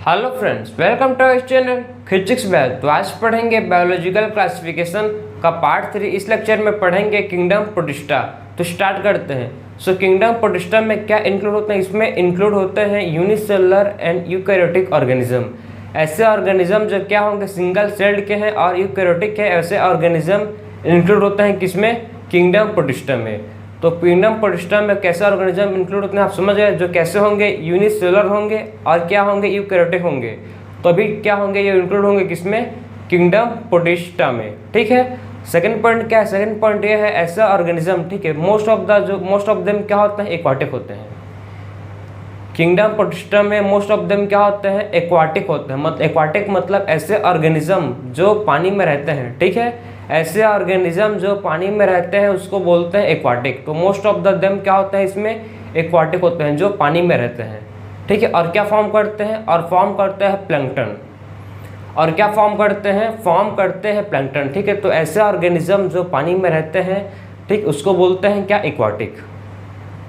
Hello friends, welcome to our channel physics batch. तो आज पढ़ेंगे बायोलॉजिकल क्लासिफिकेशन का पार्ट 3। इस लेक्चर में पढ़ेंगे किंगडम प्रोटिस्टा। तो स्टार्ट करते हैं। किंगडम प्रोटिस्टा में क्या इंक्लूड होते हैं? इसमें इंक्लूड होते हैं यूनिसेलुलर एंड यूकैरियोटिक ऑर्गेनिज्म। ऐसे ऑर्गेनिज्म जो क्या होंगे, सिंगल सेल्ड के हैं और यूकैरियोटिक है, ऐसे ऑर्गेनिज्म इंक्लूड होते हैं किसमें? किंगडम प्रोटिस्टा में। तो किंगडम प्रोटिस्टा में कैसे ऑर्गेनिज्म इंक्लूड होते हैं आप समझ गए। जो कैसे होंगे, यूनिसेलुलर होंगे और क्या होंगे, यूकैरियोटिक होंगे। तो अभी क्या होंगे, ये इंक्लूड होंगे किसमें? किंगडम प्रोटिस्टा में। ठीक है। सेकंड पॉइंट क्या है? सेकंड पॉइंट ये है ऐसा ऑर्गेनिज्म, ठीक है, मोस्ट ऑफ देम क्या होते हैं? एक्वाटिक होते हैं। किंगडम प्रोटिस्टा में मोस्ट ऑफ देम क्या होते हैं? एक्वाटिक होते हैं। एक्वाटिक मतलब ऐसे ऑर्गेनिज्म जो पानी में रहते हैं। ठीक है, ऐसे ऑर्गेनिज्म जो पानी में रहते हैं उसको बोलते हैं एक्वाटिक। तो मोस्ट ऑफ द देम क्या होते हैं इसमें? एक्वाटिक होते हैं, जो पानी में रहते हैं। ठीक है। और क्या फॉर्म करते हैं? और फॉर्म करते हैं प्लैंकटन। और क्या फॉर्म करते हैं? फॉर्म करते हैं प्लैंकटन। ठीक है। तो ऐसे ऑर्गेनिज्म जो पानी में रहते हैं, ठीक, उसको बोलते हैं क्या? एक्वाटिक।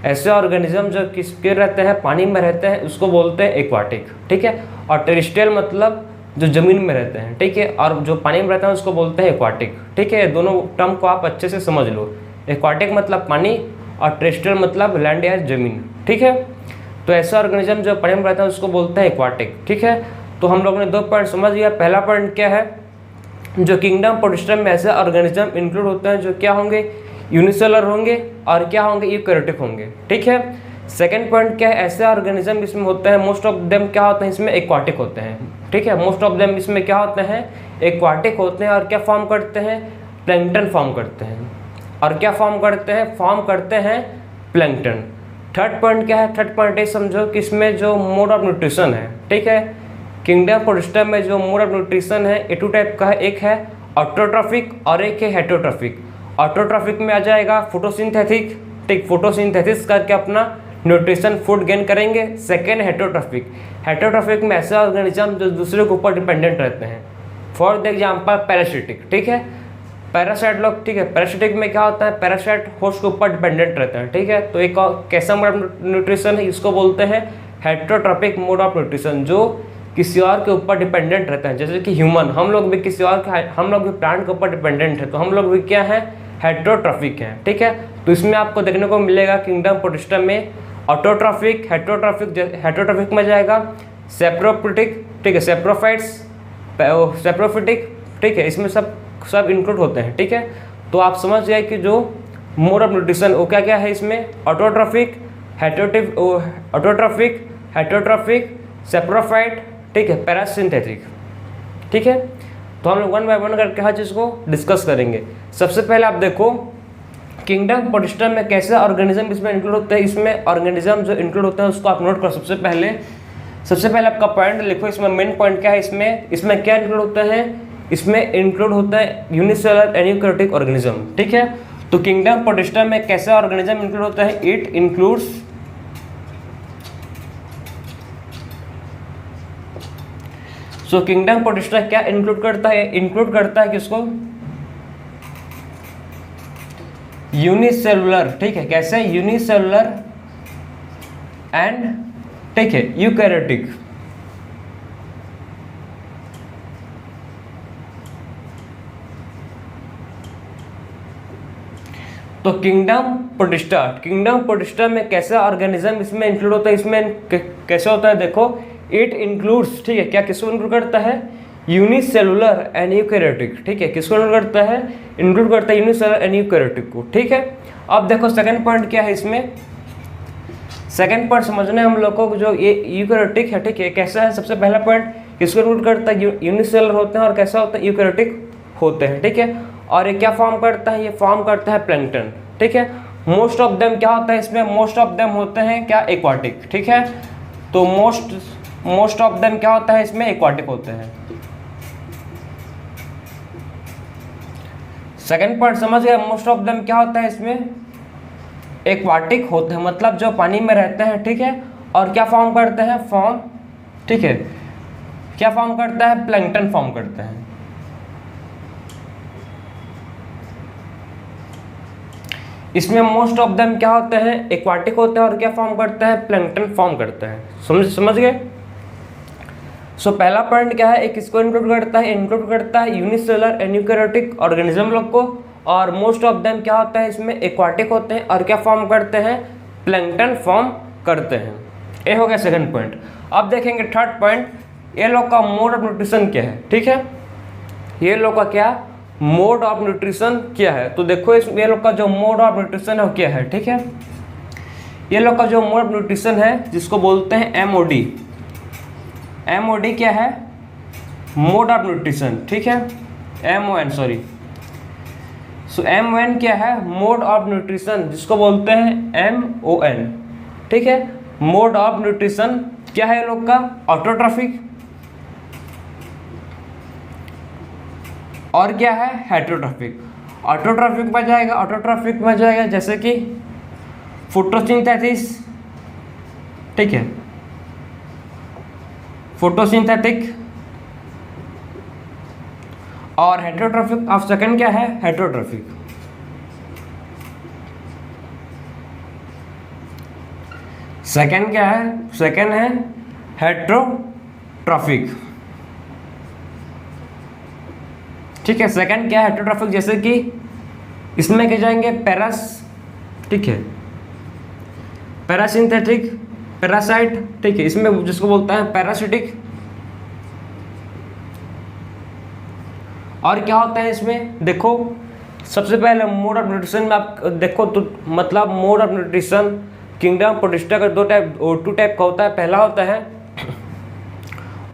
ऐसे ऑर्गेनिज्म जो किसके रहते हैं? पानी में रहते हैं, उसको बोलते हैं एक्वाटिक। ठीक है। और टेरेस्ट्रियल मतलब जो जमीन में रहते हैं। ठीक है। और जो पानी में रहते हैं उसको बोलते हैं एक्वाटिक। ठीक है। दोनों टर्म को आप अच्छे से समझ लो। एक्वाटिक मतलब पानी और टेरेस्ट्रियल मतलब लैंड या जमीन। ठीक है। तो ऐसा ऑर्गेनिज्म जो पानी में रहता है उसको बोलते हैं एक्वाटिक। ठीक है। तो हम लोगों ने दो पॉइंट समझ लिया। पहला पॉइंट क्या है? जो किंगडम प्रोटिस्टा में ऐसे ऑर्गेनिज्म इंक्लूड होते हैं जो क्या होंगे? यूनिसेलुलर होंगे और क्या होंगे? यूकैरियोटिक होंगे। ठीक है। सेकेंड पॉइंट क्या है? ऐसे ऑर्गेनिज्म इसमें होते हैं, मोस्ट ऑफ देम क्या होते हैं इसमें? एक्वाटिक होते हैं। ठीक है। मोस्ट ऑफ देम इसमें क्या होते हैं? एक्वाटिक होते हैं। और क्या फॉर्म करते हैं? प्लैंकटन फॉर्म करते हैं। और क्या फॉर्म करते हैं? फॉर्म करते हैं प्लैंकटन। थर्ड पॉइंट क्या है? थर्ड पॉइंट ये समझो कि इसमें जो मोड ऑफ न्यूट्रिशन है, ठीक है, किंगडम प्रोटिस्टा में जो मोड ऑफ न्यूट्रिशन है ये टू टाइप का है। एक है ऑटोट्रॉफिक और एक है हेटेरोट्रॉफिक। ऑटोट्रॉफिक में आ जाएगा फोटोसिंथेटिक, ठीक, फोटोसिंथेसिस करके अपना न्यूट्रिशन फूड गेन करेंगे। Second heterotrophic. हेटेरोट्रॉफिक में ऐसे ऑर्गेनिज्म जो दूसरे के ऊपर डिपेंडेंट रहते हैं। For the example parasitic. ठीक है। पैरासाइट लोग, ठीक है, पैरासिटिक में क्या होता है? पैरासाइट होस्ट के ऊपर डिपेंडेंट रहते हैं। ठीक है। तो एक कैसा मोड ऑफ न्यूट्रिशन है? इसको बोलते हैं हेटेरोट्रॉफिक मोड ऑफ न्यूट्रिशन, जो किसी और के ऊपर डिपेंडेंट रहते हैं। जैसे कि ह्यूमन, हम लोग भी किसी और के, हम लोग भी प्लांट के ऊपर डिपेंडेंट है, तो हम लोग भी क्या है? हेटेरोट्रॉफिक हैं। ठीक है। तो इसमें आपको देखने को मिलेगा किंगडम प्रोटिस्टा में ऑटोट्रॉफिक, हेटेरोट्रॉफिक में जाएगा सेप्रोफिटिक, ठीक है, सेप्रोफाइट्स, सेप्रोफिटिक। ठीक है। इसमें सब इंक्लूड होते हैं। ठीक है। तो आप समझ गए कि जो मोड ऑफ न्यूट्रिशन वो क्या क्या है इसमें? ऑटोट्रॉफिक, हेटेरोट्रॉफिक, सेप्रोफाइट, ठीक है, पैरासिंथेटिक। ठीक है। तो हम लोग वन बाय वन करके हर चीज़ को डिस्कस करेंगे। सबसे पहले आप देखो किंगडम प्रोटिस्टा में कैसे ऑर्गेनिज्म इसमें इंक्लूड होते हैं। इसमें ऑर्गेनिज्म जो इंक्लूड होते हैं उसको आप नोट करो। सबसे पहले आपका पॉइंट लिखो। इसमें मेन पॉइंट क्या है? इसमें क्या इंक्लूड होता है? इसमें इंक्लूड होता है यूनिसेलुलर एंड यूकैरियोटिक ऑर्गेनिज्म। ठीक है। तो किंगडम प्रोटिस्टा में कैसे ऑर्गेनिज्म इंक्लूड होता है? इट इंक्लूड्स किंगडम प्रोटिस्टा क्या इंक्लूड करता है? इंक्लूड करता है किसको? यूनिसेलुलर। ठीक है। कैसे? यूनिसेलुलर एंड, ठीक है, यूकैरियोटिक। तो किंगडम प्रोटिस्टा में कैसे ऑर्गेनिज्म इसमें इंक्लूड होता है? इसमें कैसे होता है देखो। इट इंक्लूड्स, ठीक है, क्या किसको इंक्लूड करता है? Unicellular and eukaryotic. ठीक है। किसको इंक्लूड करता है? इंक्लूड करता है यूनिसेलुलर एंड यूकैरियोटिक को। ठीक है। अब देखो सेकंड पॉइंट क्या है इसमें? सेकंड पॉइंट समझना है हम लोग को, जो ये यूकैरियोटिक है, ठीक है, कैसा है? सबसे पहला पॉइंट किसको इंक्लूड करता है? यूनिसेलुलर होते हैं और कैसा होता है? यूकैरियोटिक होते हैं। ठीक है। और ये क्या फॉर्म करता है? ये फॉर्म करता है प्लैंकटन। ठीक है। मोस्ट ऑफ देम क्या होता है इसमें? मोस्ट ऑफ देम होते हैं क्या? एक्वाटिक। ठीक है। तो मोस्ट ऑफ देम क्या होता है इसमें? एक्वाटिक होते हैं। सेकेंड पॉइंट समझ गए? मोस्ट ऑफ देम क्या होता है इसमें? एक्वाटिक होते हैं, मतलब जो पानी में रहते हैं। ठीक है। और क्या फॉर्म करते हैं? ठीक है, क्या फॉर्म करता है? प्लैंकटन फॉर्म करते हैं। इसमें मोस्ट ऑफ देम क्या होते हैं? एक्वाटिक होते हैं और क्या फॉर्म करते हैं? प्लैंकटन फॉर्म करते हैं। समझ गए? सो पहला पॉइंट क्या है, एक किसको इंक्लूड करता है यूनिसेलुलर एन्यूकैरियोटिक ऑर्गेनिज्म लोग को, और मोस्ट ऑफ देम क्या होता है इसमें एक्वाटिक होते हैं और क्या फॉर्म करते हैं, प्लैंकटन फॉर्म करते हैं। ये हो गया सेकंड पॉइंट। अब देखेंगे थर्ड पॉइंट, ये लोग का मोड ऑफ न्यूट्रिशन क्या है, ठीक है, ये लोग का क्या मोड ऑफ न्यूट्रिशन क्या है। तो देखो इस ये लोग का जो मोड ऑफ न्यूट्रिशन है वो क्या है, ठीक है, ये लोग का जो मोड ऑफ न्यूट्रिशन है जिसको बोलते हैं एमओडी। एमओडी क्या है, मोड ऑफ न्यूट्रिशन, ठीक है, एमओएन सॉरी। सो एमओएन क्या है, मोड ऑफ न्यूट्रिशन जिसको बोलते हैं एमओएन, ठीक है। मोड ऑफ न्यूट्रिशन क्या है ये लोग का, ऑटोट्रॉफिक, और क्या है हेटेरोट्रॉफिक। ऑटोट्रॉफिक में जाएगा, ऑटोट्रॉफिक में जाएगा जैसे कि फोटोसिंथेसिस, ठीक है, फोटोसिंथेटिक, और हेटेरोट्रॉफिक अब सेकंड क्या है, हेटेरोट्रॉफिक। सेकंड क्या है, सेकंड है हेटेरोट्रॉफिक, ठीक है। सेकंड क्या है, हेटेरोट्रॉफिक, जैसे कि इसमें क्या जाएंगे पैरास, ठीक है, पैरासिंथेटिक, पैरासाइट, ठीक है, इसमें जिसको बोलता है पैरासिटिक। और क्या होता है इसमें, देखो सबसे पहले मोड ऑफ न्यूट्रिशन में आप देखो तो मतलब mode of nutrition kingdom protista का दो टाइप का होता है। पहला होता है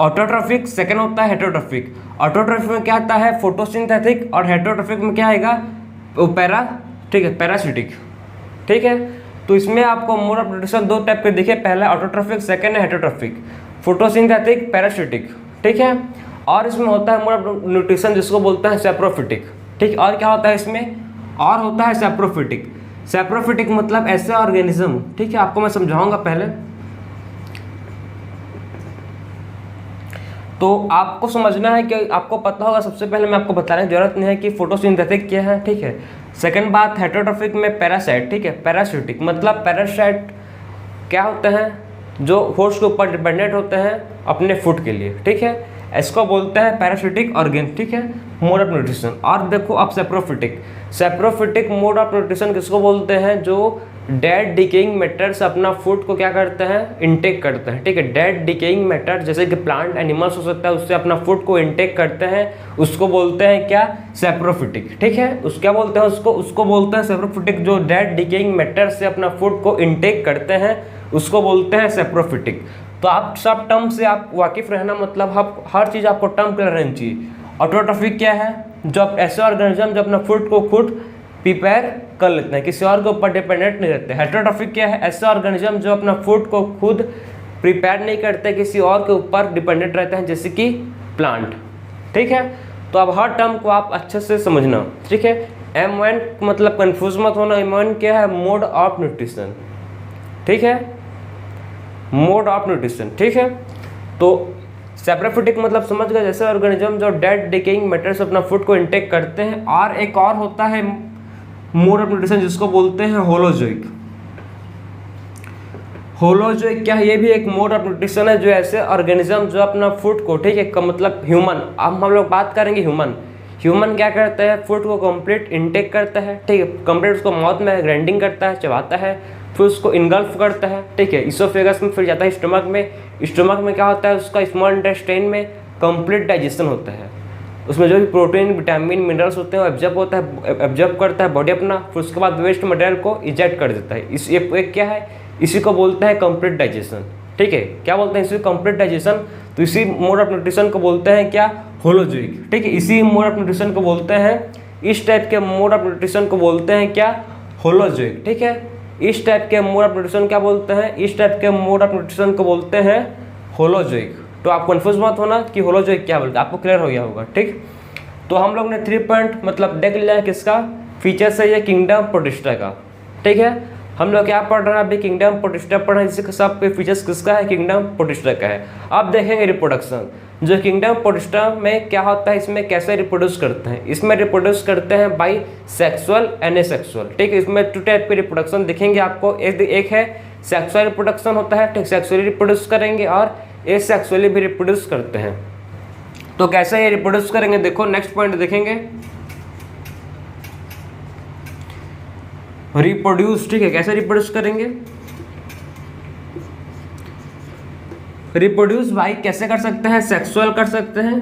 ऑटोट्रॉफिक, सेकंड होता है हेटेरोट्रॉफिक। ऑटोट्रॉफिक में क्या आता है, फोटोसिंथेटिक, और हेटेरोट्रॉफिक में क्या आएगा, पैरा, ठीक है, पैरासिटिक, ठीक है। तो इसमें आपको मोड ऑफ न्यूट्रिशन दो टाइप के दिखे, पहला ऑटोट्रॉफिक, सेकंड है हेटेरोट्रॉफिक, फोटोसिंथेटिक, पैरासिटिक, ठीक है। और इसमें होता है मोड ऑफ न्यूट्रिशन जिसको बोलते हैं सैप्रोफिटिक, ठीक। और क्या होता है इसमें, और होता है सैप्रोफिटिक। सैप्रोफिटिक मतलब ऐसे ऑर्गेनिज्म, ठीक है, आपको मैं समझाऊंगा पहले। तो आपको समझना है कि आपको पता होगा, सबसे पहले मैं आपको बताने की जरूरत नहीं है कि फोटोसिंथेटिक क्या है, ठीक है। सेकंड बात, हेटेरोट्रॉफिक में पैरासाइट, ठीक है, पैरासिटिक मतलब पैरासाइट क्या होते हैं, जो होस्ट के ऊपर डिपेंडेंट होते हैं अपने फूड के लिए, ठीक है, इसको बोलते हैं पैरासिटिक ऑर्गेन, ठीक है, मोड ऑफ न्यूट्रिशन। और देखो अब saprophytic, saprophytic mode of nutrition किसको बोलते हैं, जो डेड डिकेइंग मैटर से अपना फूड को क्या करते हैं, इनटेक करते हैं, ठीक है। डेड डिकेइंग मैटर जैसे कि प्लांट एनिमल्स हो सकता है, उससे अपना फूड को इनटेक करते हैं, उसको बोलते हैं क्या, सैप्रोफिटिक, ठीक है। उस क्या बोलते हैं उसको बोलते हैं सैप्रोफिटिक। जो डेड डिकेइंग मैटर से अपना फूड को इनटेक करते हैं उसको बोलते हैं सैप्रोफिटिक। तो आप सब टर्म से आप वाकिफ रहना, मतलब आप हर चीज़ आपको टर्म क्लियर रहनी चाहिए। ऑटोट्रॉफिक क्या है, जो ऐसे ऑर्गेनिज्म जो अपना फूड को खुद प्रिपेयर कर लेते हैं, किसी और के ऊपर डिपेंडेंट नहीं रहते। हेटेरोट्रॉफिक क्या है, ऐसे ऑर्गेनिज्म जो अपना फूड को खुद प्रिपेयर नहीं करते, किसी और के ऊपर डिपेंडेंट रहते हैं, जैसे कि प्लांट, ठीक है। तो अब हर टर्म को आप अच्छे से समझना, ठीक है। M1 मतलब कंफ्यूज मत होना, M1 क्या है, मोड ऑफ न्यूट्रिशन, ठीक है, मोड ऑफ न्यूट्रिशन, ठीक है। तो सैप्रोफिटिक मतलब समझ गए, जैसे ऑर्गेनिज्म जो डेड डिकेइंग मैटर से अपना फूड को इनटेक करते हैं। और एक और होता है मोड ऑफ न्यूट्रिशन जिसको बोलते हैं होलोजोइक। होलोजोइक क्या है, ये भी एक मोड ऑफ न्यूट्रिशन है, जो ऐसे ऑर्गेनिज्म जो अपना फूड को, ठीक है, मतलब ह्यूमन, अब हम लोग बात करेंगे ह्यूमन क्या करता है, फूड को कंप्लीट इनटेक करता है, ठीक है, कंप्लीट उसको माउथ में ग्राइंडिंग करता है, चबाता है, फिर उसको इनगल्फ करता है, ठीक है, इसोफेगस में, फिर जाता है स्टमक में। स्टमक में क्या होता है, उसका स्मॉल इंटेस्टाइन में कंप्लीट डाइजेशन होता है, उसमें जो भी प्रोटीन, विटामिन, मिनरल्स होते हैं वो एब्जॉर्ब करता है बॉडी अपना, फिर उसके बाद वेस्ट मटेरियल को इजेक्ट कर देता है। इस ये क्या है, इसी को बोलते हैं कंप्लीट डाइजेशन, ठीक है। क्या बोलते हैं इसी कंप्लीट डाइजेशन। तो इसी मोड ऑफ न्यूट्रिशन को बोलते हैं क्या, होलोजोइक, ठीक है। इसी मोड ऑफ न्यूट्रिशन को बोलते हैं, इस टाइप के मोड ऑफ न्यूट्रिशन को बोलते हैं क्या, होलोजोइक, ठीक है। इस टाइप के मोड ऑफ न्यूट्रिशन क्या बोलते हैं, इस टाइप के मोड ऑफ न्यूट्रिशन को बोलते हैं होलोजोइक। तो आप कंफ्यूज मत होना कि होलोजोइक क्या बोलते हैं, आपको क्लियर हो गया होगा, ठीक। तो हम लोग ने 3 पॉइंट मतलब देख लिया है, किसका फीचर्स है ये, किंगडम प्रोटिस्टा का, ठीक है। हम लोग क्या पढ़ रहे हैं अभी, किंगडम प्रोटिस्टा पढ़ रहे हैं, जिसके सब फीचर्स किसका है, किंगडम प्रोटिस्टा का है। अब देखेंगे रिप्रोडक्शन, जो किंगडम प्रोटिस्टा में क्या होता है, इसमें कैसे रिप्रोड्यूस करते हैं। इसमें रिप्रोड्यूस करते हैं बाई सेक्सुअल एंड एसेक्सुअल, ठीक है। इसमें 2 टाइप के रिप्रोडक्शन दिखेंगे आपको, एक है सेक्सुअल रिप्रोडक्शन होता है, ठीक, सेक्सुअली रिप्रोड्यूस करेंगे, और एसेक्सुअली भी रिप्रोड्यूस करते हैं। तो कैसे ये रिप्रोड्यूस करेंगे, देखो नेक्स्ट पॉइंट देखेंगे, रिप्रोड्यूस। ठीक है, कैसे रिप्रोड्यूस करेंगे, रिप्रोड्यूस भाई कैसे कर सकते हैं, सेक्सुअल कर सकते हैं।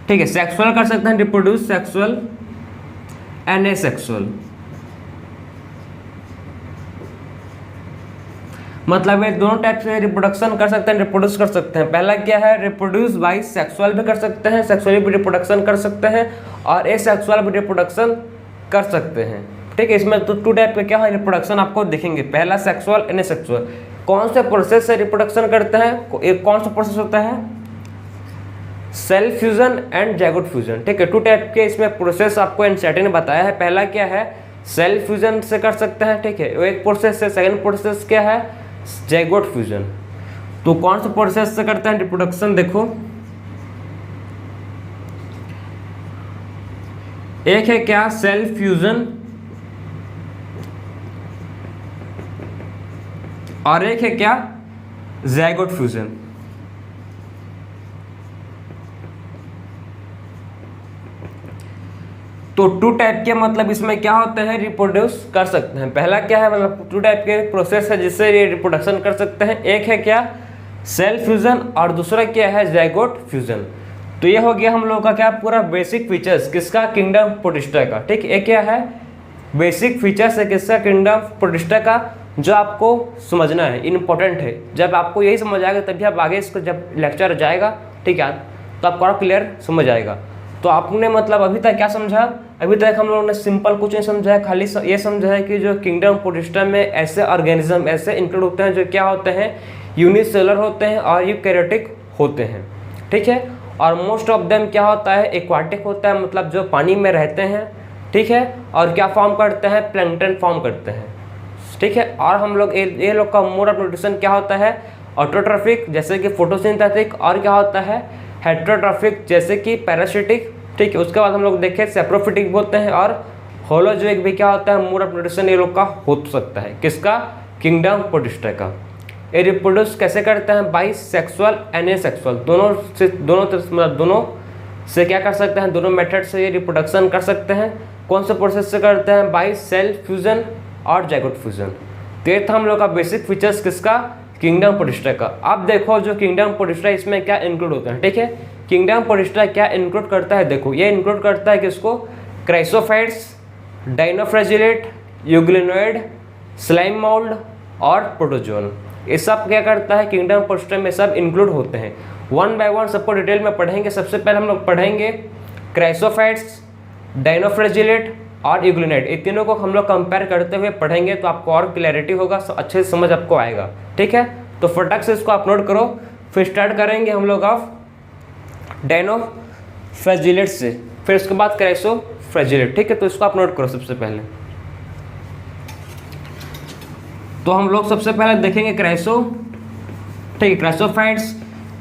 ठीक है, सेक्सुअल कर सकते हैं रिप्रोड्यूस, सेक्सुअल एंड एसेक्सुअल। मतलब ये दोनों टाइप से रिप्रोडक्शन कर सकते हैं, रिप्रोड्यूस कर सकते हैं। पहला क्या है, रिप्रोड्यूस बाई सेक्सुअल भी कर सकते हैं, सेक्सुअली भी रिप्रोडक्शन कर सकते हैं, और एसेक्सुअल भी रिप्रोडक्शन कर सकते हैं। ठीक है, इसमें तो टू टाइप के क्या है रिप्रोडक्शन आपको दिखेंगे, पहला सेक्सुअल एंड एसेक्सुअल। कौन से प्रोसेस से रिप्रोडक्शन करते हैं, एक कौन सा प्रोसेस होता है, self fusion and zygote fusion. ठीक है, टू टाइप के इसमें प्रोसेस आपको एनसीईआरटी ने बताया है। पहला क्या है, सेल्फ फ्यूजन से कर सकते हैं। ठीक है, वो एक प्रोसेस है। सेकंड प्रोसेस क्या है, जैगोट फ्यूजन। तो कौन सा प्रोसेस से करते हैं रिप्रोडक्शन, देखो एक है क्या, सेल्फ फ्यूजन, और एक है क्या, जैगोट फ्यूजन। तो टू टाइप के मतलब इसमें क्या होते हैं, रिप्रोड्यूस कर सकते हैं। पहला क्या है, मतलब टू टाइप के प्रोसेस है जिससे ये रिप्रोडक्शन कर सकते हैं। एक है क्या, सेल्फ फ्यूजन, और दूसरा क्या है, जैगोट फ्यूजन। तो ये हो गया हम लोगों का क्या, पूरा बेसिक फीचर्स किसका, किंगडम प्रोटिस्टा का। ठीक है, क्या है, बेसिक फीचर्स है किसका, किंगडम प्रोटिस्टा का, जो आपको समझना है, इम्पोर्टेंट है। जब आपको यही समझ आएगा तभी आप आगे इसको जब लेक्चर जाएगा, ठीक है, तो आपको और क्लियर समझ आएगा। तो आपने मतलब अभी तक क्या समझा, अभी तक हम लोगों ने सिंपल कुछ नहीं समझा है, खाली ये समझा है कि जो किंगडम प्रोटिस्टा में ऐसे ऑर्गेनिज्म ऐसे इंक्लूड होते हैं जो क्या होते हैं, यूनिसेलुलर होते हैं और यूकैरियोटिक होते हैं। ठीक है, और मोस्ट ऑफ देम क्या होता है, एक्वाटिक होता है, मतलब जो पानी में रहते हैं। ठीक है, और क्या फॉर्म करते हैं, प्लैंकटन फॉर्म करते हैं। ठीक है, और हम लोग ये लोग का मोड ऑफ न्यूट्रिशन क्या होता है, ऑटोट्रॉफिक जैसे कि फोटोसिंथेटिक, और क्या होता है, हेटेरोट्रॉफिक जैसे कि पैरासिटिक। ठीक है, उसके बाद हम लोग देखें सेप्रोफिटिक बोलते हैं, और होलोजोइक भी क्या होता है, मोड ऑफ न्यूट्रिशन ये लोग का हो सकता है, किसका, किंगडम प्रोटिस्टा का। ये रिप्रोड्यूस कैसे करते हैं, बाई सेक्सुअल एंड एसेक्सुअल, दोनों से क्या कर सकते हैं, दोनों मेथड से ये रिप्रोडक्शन कर सकते हैं। कौन से प्रोसेस से करते हैं, बाई सेल्फ फ्यूजन और जैगोट फ्यूजन। तो ये था हम लोग का बेसिक फीचर्स किसका, किंगडम प्रोटिस्टा का। अब देखो जो किंगडम प्रोटिस्टा इसमें क्या इंक्लूड होता है। ठीक है, किंगडम प्रोटिस्टा क्या इंक्लूड करता है, देखो ये इंक्लूड करता है किसको, क्राइसोफाइट्स, डायनोफ्लैजिलेट, यूग्लिनोइड, स्लाइम मोल्ड और प्रोटोजोन। ये सब क्या करता है, किंगडम प्रोटिस्टा में सब इंक्लूड होते हैं। वन बाय वन सबको डिटेल में पढ़ेंगे। सबसे पहले हम लोग पढ़ेंगे क्राइसोफाइट्स, डायनोफ्लैजिलेट और यूग्लिनोइड। ये तीनों को हम लोग कंपेयर करते हुए पढ़ेंगे तो आपको और क्लैरिटी होगा, अच्छे से समझ आपको आएगा। ठीक है, तो फटाक से इसको अपलोड करो। फिर स्टार्ट करेंगे हम लोग ऑफ डायनोफ्लैजिलेट से, फिर उसके बाद क्राइसोफ्लैजिलेट। ठीक है, तो इसको अपलोड करो सबसे पहले। तो हम लोग सबसे पहले देखेंगे ठीक है, क्राइसोफाइट्स,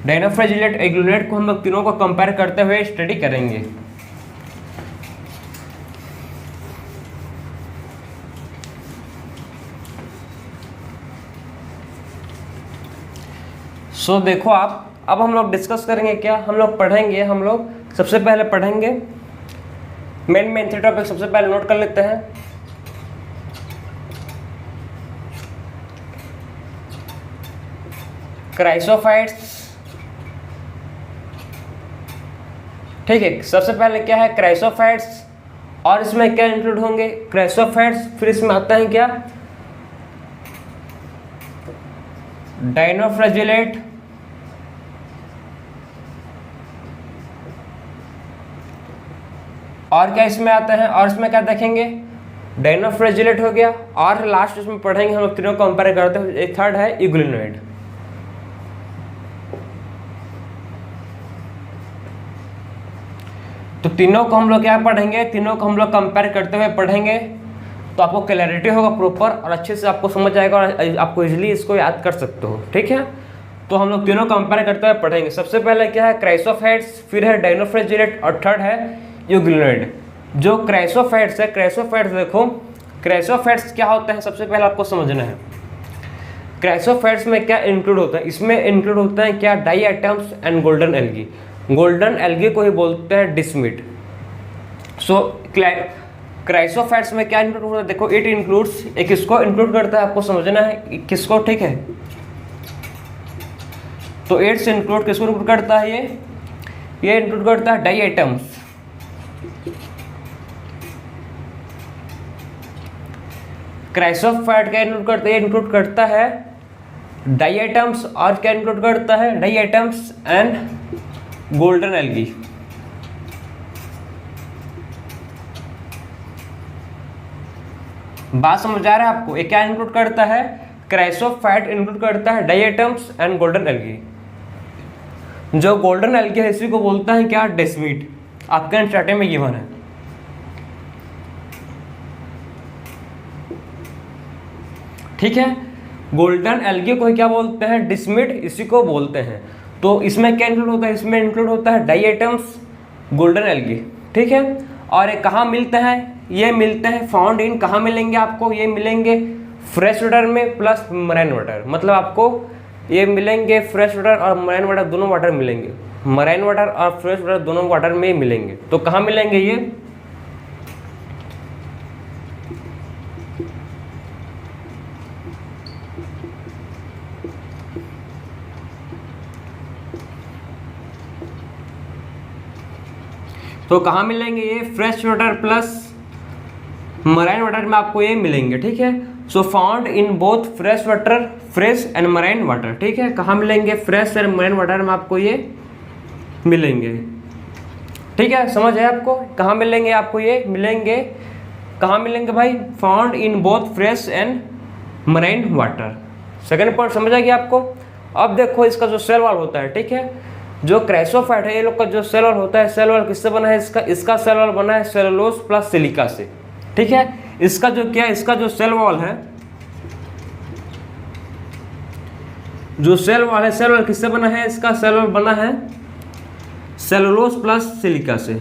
डायनोफ्लैजिलेट, यूग्लिनोइड को हम लोग तीनों को कंपेयर करते हुए स्टडी करेंगे। सो देखो आप, अब हम लोग डिस्कस करेंगे क्या, हम लोग पढ़ेंगे, हम लोग सबसे पहले पढ़ेंगे मेन 3 टॉपिक। सबसे पहले नोट कर लेते हैं, क्राइसोफाइट्स। ठीक है, सबसे पहले क्या है, क्राइसोफाइट्स, और इसमें क्या इंक्लूड होंगे, क्राइसोफाइट्स, फिर इसमें आता है क्या, डायनोफ्लैजिलेट, और क्या इसमें आता है, और इसमें क्या देखेंगे, डायनोफ्लैजिलेट हो गया, और लास्ट इसमें पढ़ेंगे हम लोग तीनों को कंपेयर करते हैं। थर्ड है यूग्लिनोइड। तो तीनों को हम लोग क्या पढ़ेंगे, तीनों को हम लोग कंपेयर करते हुए पढ़ेंगे, तो आपको क्लैरिटी होगा प्रॉपर, और अच्छे से आपको समझ आएगा, और आपको इजीली इसको याद कर सकते हो। ठीक है, तो हम लोग तीनों कंपेयर करते हुए पढ़ेंगे। सबसे पहले क्या है, क्राइसोफाइट्स, फिर है डायनोफ्लैजिलेट, और थर्ड है यूग्लिनोइड। जो क्राइसोफाइट्स है, क्राइसोफाइट्स देखो, क्राइसोफाइट्स क्या होते हैं, सबसे पहले आपको समझना है। क्राइसोफैट्स में क्या इंक्लूड होता है, इसमें इंक्लूड होता है क्या, diatoms and golden algae. Golden algae को ही बोलते हैं डिस्मिड। सो क्राइसोफैट्स में क्या इंक्लूड होता है, देखो इट इंक्लूड्स, एक किसको इंक्लूड करता है आपको समझना है किसको, ठीक है। तो इट्स इंक्लूड किसको इंक्लूड करता है, ये इंक्लूड करता है डाई एटम्स, क्राइसोफैट क्या इंक्लूड करता है, इंक्लूड करता है डाई एटम्स, और क्या इंक्लूड करता है, diatoms and golden algae. बात समझ आ रहा है आपको, ये क्या इंक्लूड करता है, क्राइसोफैट इंक्लूड करता है diatoms and golden algae. जो गोल्डन एल्गी है इसी को बोलता है क्या, डेस्मिड। आपके स्टार्टिंग में गिवन है, ठीक है। गोल्डन एल्गी को क्या बोलते हैं, डिस्मिड, इसी को बोलते हैं। तो इसमें क्या इंक्लूड होता है, इसमें इंक्लूड होता है डाई एटम्स, गोल्डन एल्गी, ठीक है। और ये कहाँ मिलते हैं, ये मिलते हैं फाउंड इन, कहाँ मिलेंगे आपको, ये मिलेंगे फ्रेश वाटर में प्लस मराइन वाटर, मतलब आपको ये मिलेंगे फ्रेश वाटर और मराइन वाटर, दोनों वाटर मिलेंगे, मराइन वाटर और फ्रेश वाटर दोनों वाटर में मिलेंगे। तो कहाँ मिलेंगे ये, तो कहाँ मिलेंगे ये, fresh water plus marine water में आपको ये मिलेंगे, ठीक है। So found in both fresh water, fresh and marine water, ठीक है। कहाँ मिलेंगे, फ्रेश एंड मराइन वाटर में आपको ये मिलेंगे, ठीक है। समझ है आपको, कहाँ मिलेंगे आपको ये मिलेंगे, कहाँ मिलेंगे भाई, found in both fresh and marine water. Second point समझ आ गया आपको। अब देखो इसका जो सेल वॉल होता है, ठीक है, जो क्राइसोफैट है ये लोग का जो सेल वॉल होता है, सेल वॉल किससे बना है, इसका सेल वॉल बना है सेलुलोज प्लस सिलिका से, ठीक है। इसका जो क्या है, इसका जो सेल वॉल है, जो सेल वॉल है, सेल वॉल किससे बना है, इसका सेल वॉल बना है सेलुलोज प्लस सिलिका से।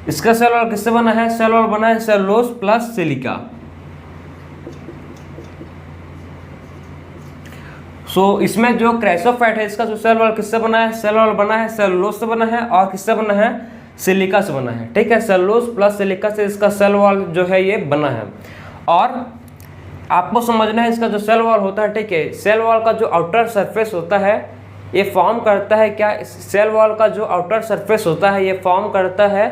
इसका सेल वॉल किससे बना है, सेल वॉल बना है सेलुलोज प्लस सिलिका। सो इसमें जो क्राइसोफैट है इसका जो सेल वॉल किससे बना है, सेल वॉल बना है सेलुलोज से बना है और किससे बना है, सिलिका से बना है, ठीक है। सेलुलोज प्लस सिलिका से इसका सेल वॉल जो है ये बना है। और आपको समझना है इसका जो सेल वॉल होता है, ठीक है, सेल वॉल का जो आउटर सरफेस होता है ये फॉर्म करता है क्या, सेल वॉल का जो आउटर सरफेस होता है ये फॉर्म करता है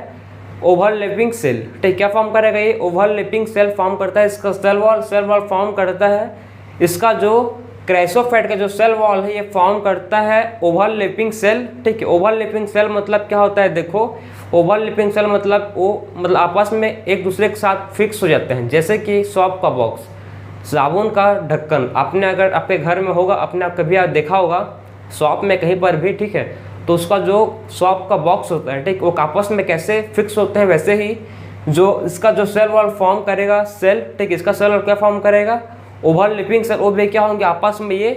ओवरलैपिंग सेल, ठीक, क्या फॉर्म करेगा ये, ओवरलैपिंग सेल फॉर्म करता है इसका सेल वॉल फॉर्म करता है। इसका जो क्राइसोफैट का जो सेल वॉल है ये फॉर्म करता है ओवरलैपिंग सेल, ठीक है। ओवरलैपिंग सेल मतलब क्या होता है, देखो ओवरलैपिंग सेल मतलब वो आपस में एक दूसरे के साथ फिक्स हो जाते हैं। जैसे कि सॉप का बॉक्स, साबुन का ढक्कन, आपने अगर आपके घर में होगा, आपने कभी आप देखा होगा शॉप में कहीं पर भी, ठीक है, तो उसका जो शॉप का बॉक्स होता है, ठीक, वो आपस में कैसे फिक्स होते हैं, वैसे ही जो इसका जो सेल वॉल फॉर्म करेगा सेल, ठीक, इसका सेल वॉल क्या फॉर्म करेगा, ओवरलैपिंग सेल, वो भी क्या होंगे आपस में ये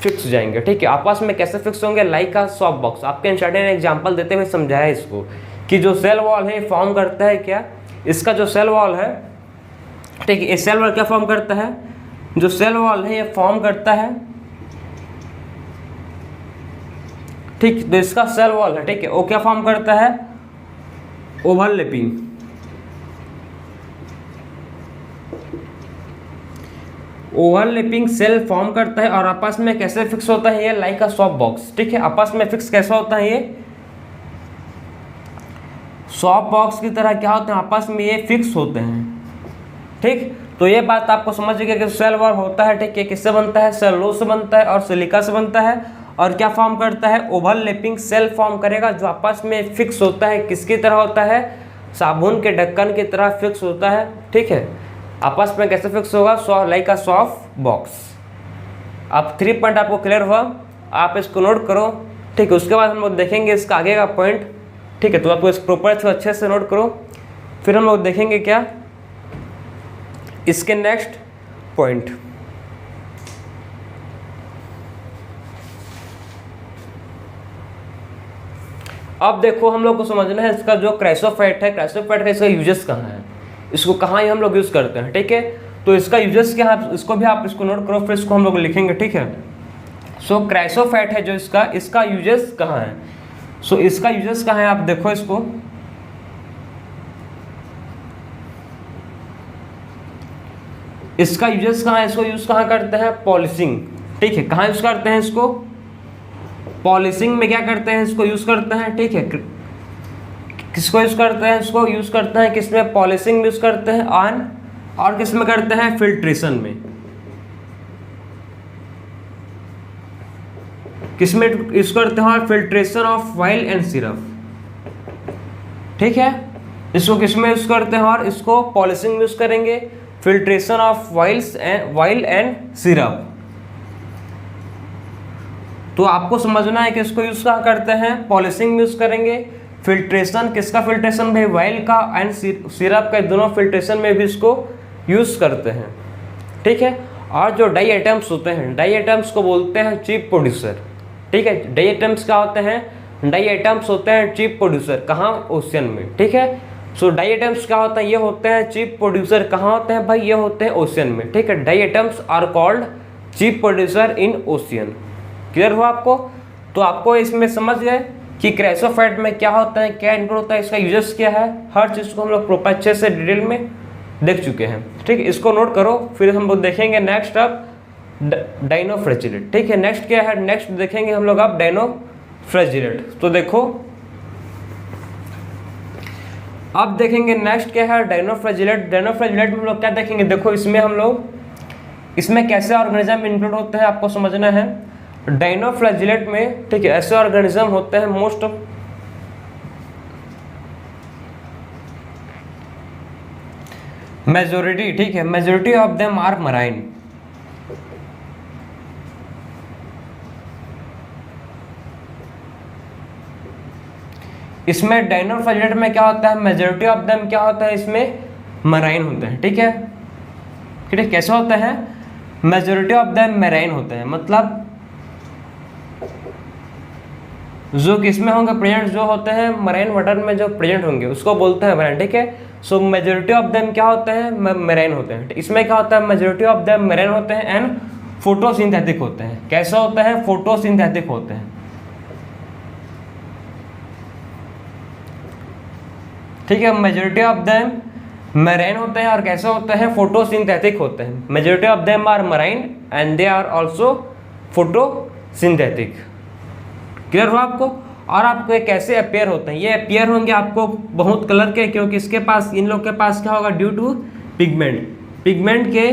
फिक्स हो जाएंगे, ठीक है। आपस में कैसे फिक्स होंगे, लाइक का सॉप बॉक्स। आपके इंस्टार्टिंग ने एग्जांपल देते हुए समझाया इसको कि जो सेल वॉल है फॉर्म करता है क्या, इसका जो सेल वॉल है, ठीक है, ये सेल वॉल क्या फॉर्म करता है, जो सेल वॉल है ये फॉर्म करता है, ठीक, तो इसका सेल वॉल है, ठीक है, वो क्या फॉर्म करता है, ओवरलैपिंग, ओवरलैपिंग सेल फॉर्म करता है और आपस में कैसे फिक्स होता है ये, लाइक अ सॉप बॉक्स, ठीक है। आपस में फिक्स कैसा होता है ये, सॉप बॉक्स की तरह क्या होते हैं, आपस में ये फिक्स होते हैं, ठीक। तो ये बात आपको समझ गए कि सेल वॉल होता है, ठीक है, किससे बनता है, सेलुलोज से बनता है और सिलिका से बनता है, और क्या फॉर्म करता है, ओवरलैपिंग सेल फॉर्म करेगा जो आपस में फिक्स होता है, किसकी तरह होता है, साबुन के ढक्कन की तरह फिक्स होता है, ठीक है। आपस में कैसे फिक्स होगा, लाइक अ सॉफ्ट बॉक्स। अब 3 पॉइंट आपको क्लियर हुआ, आप इसको नोट करो, ठीक है। उसके बाद हम लोग देखेंगे इसका आगे का पॉइंट, ठीक है, तो आपको इस प्रॉपर अच्छे से नोट करो, फिर हम लोग देखेंगे क्या इसके नेक्स्ट पॉइंट। अब देखो हम लोग को समझना है इसका जो क्राइसोफैट है, क्राइसोफैट का इसका यूजेस कहाँ है, इसको कहाँ ही हम लोग यूज़ करते हैं, ठीक है। तो इसका यूजेस क्या है, इसको भी आप इसको नोट करो, फिर इसको हम लोग लिखेंगे, ठीक है। सो क्राइसोफैट है जो इसका यूजेस कहाँ है, सो इसका यूजेस कहाँ है, आप देखो इसको, इसका यूजेस कहाँ है, इसको यूज कहाँ करते हैं, पॉलिशिंग, ठीक है। कहाँ यूज करते हैं इसको, पॉलिशिंग में क्या करते हैं, इसको यूज करते हैं, ठीक है। किसको यूज करते हैं, इसको यूज करते हैं किसमें, पॉलिशिंग में यूज करते हैं, और किस में करते हैं, फिल्ट्रेशन में। किसमें यूज करते हैं, filtration of while and syrup, ठीक है। इसको किसमें यूज करते हैं, और इसको पॉलिशिंग में यूज करेंगे, filtration of while and syrup. तो आपको समझना है कि इसको यूज कहाँ करते हैं, पॉलिशिंग में यूज करेंगे, फिल्ट्रेशन, किसका फिल्ट्रेशन भाई, वाइल का एंड सिरप का, दोनों फिल्ट्रेशन में भी इसको यूज करते हैं, ठीक है। और जो डाई आइटम्स होते हैं, डाई आइटम्स को बोलते हैं चीप प्रोड्यूसर, ठीक है। डाई आइटम्स क्या होते हैं, डाई आइटम्स होते हैं चीप प्रोड्यूसर, कहाँ, ओशियन में, ठीक है। सो डाई आइटम्स क्या होता है, ये होते हैं चीप प्रोड्यूसर, कहाँ होते हैं भाई, ये होते हैं ओशियन में, ठीक है। Diatoms are called chief producer in ocean. Clear हुआ आपको, तो आपको इसमें समझ गए कि क्राइसोफैट में क्या होता है, क्या इंक्लूड होता है, इसका यूजेस क्या है, हर चीज़ को हम लोग प्रॉपर अच्छे से डिटेल में देख चुके हैं, ठीक है। इसको नोट करो, फिर हम लोग देखेंगे नेक्स्ट अब डायनोफ्लैजिलेट, ठीक है। नेक्स्ट क्या है, नेक्स्ट देखेंगे हम लोग अब डायनोफ्लैजिलेट। तो देखो अब देखेंगे नेक्स्ट क्या है, डायनोफ्लैजिलेट। डायनोफ्लैजिलेट में हम लोग क्या देखेंगे, देखो इसमें हम लोग, इसमें कैसे ऑर्गेनिज्म इंक्लूड होते हैं आपको समझना है। डायनोफ्लैजिलेट में, ठीक है, ऐसे ऑर्गेनिज्म होते हैं मोस्ट ऑफ, मेजोरिटी, ठीक है, majority of them are marine. इसमें डायनोफ्लैजिलेट में क्या होता है, मेजोरिटी ऑफ देम क्या होता है, इसमें मराइन होते हैं, ठीक है। ठीक है, कैसे होता है, मेजोरिटी ऑफ देम मराइन होते हैं, मतलब जो किसमें होंगे प्रेजेंट, जो होते हैं मराइन वाटर में जो प्रेजेंट होंगे उसको बोलते हैं मराइन, ठीक है। सो मेजोरिटी ऑफ देम क्या होते हैं, मराइन होते हैं। इसमें क्या होता है, मेजोरिटी ऑफ देम मराइन होते हैं एंड फोटोसिंथेटिक होते हैं। कैसा होता है, फोटोसिंथेटिक होते हैं, ठीक है। मेजोरिटी ऑफ देम मराइन होते हैं और कैसे होते हैं, फोटोसिंथेटिक होते हैं। Majority of them are marine and they are also photosynthetic. Clear हुआ आपको। और आपको ये कैसे अपेयर होते हैं, ये अपेयर होंगे आपको बहुत कलर के, क्योंकि इसके पास, इन लोग के पास क्या होगा, ड्यू टू पिगमेंट, पिगमेंट के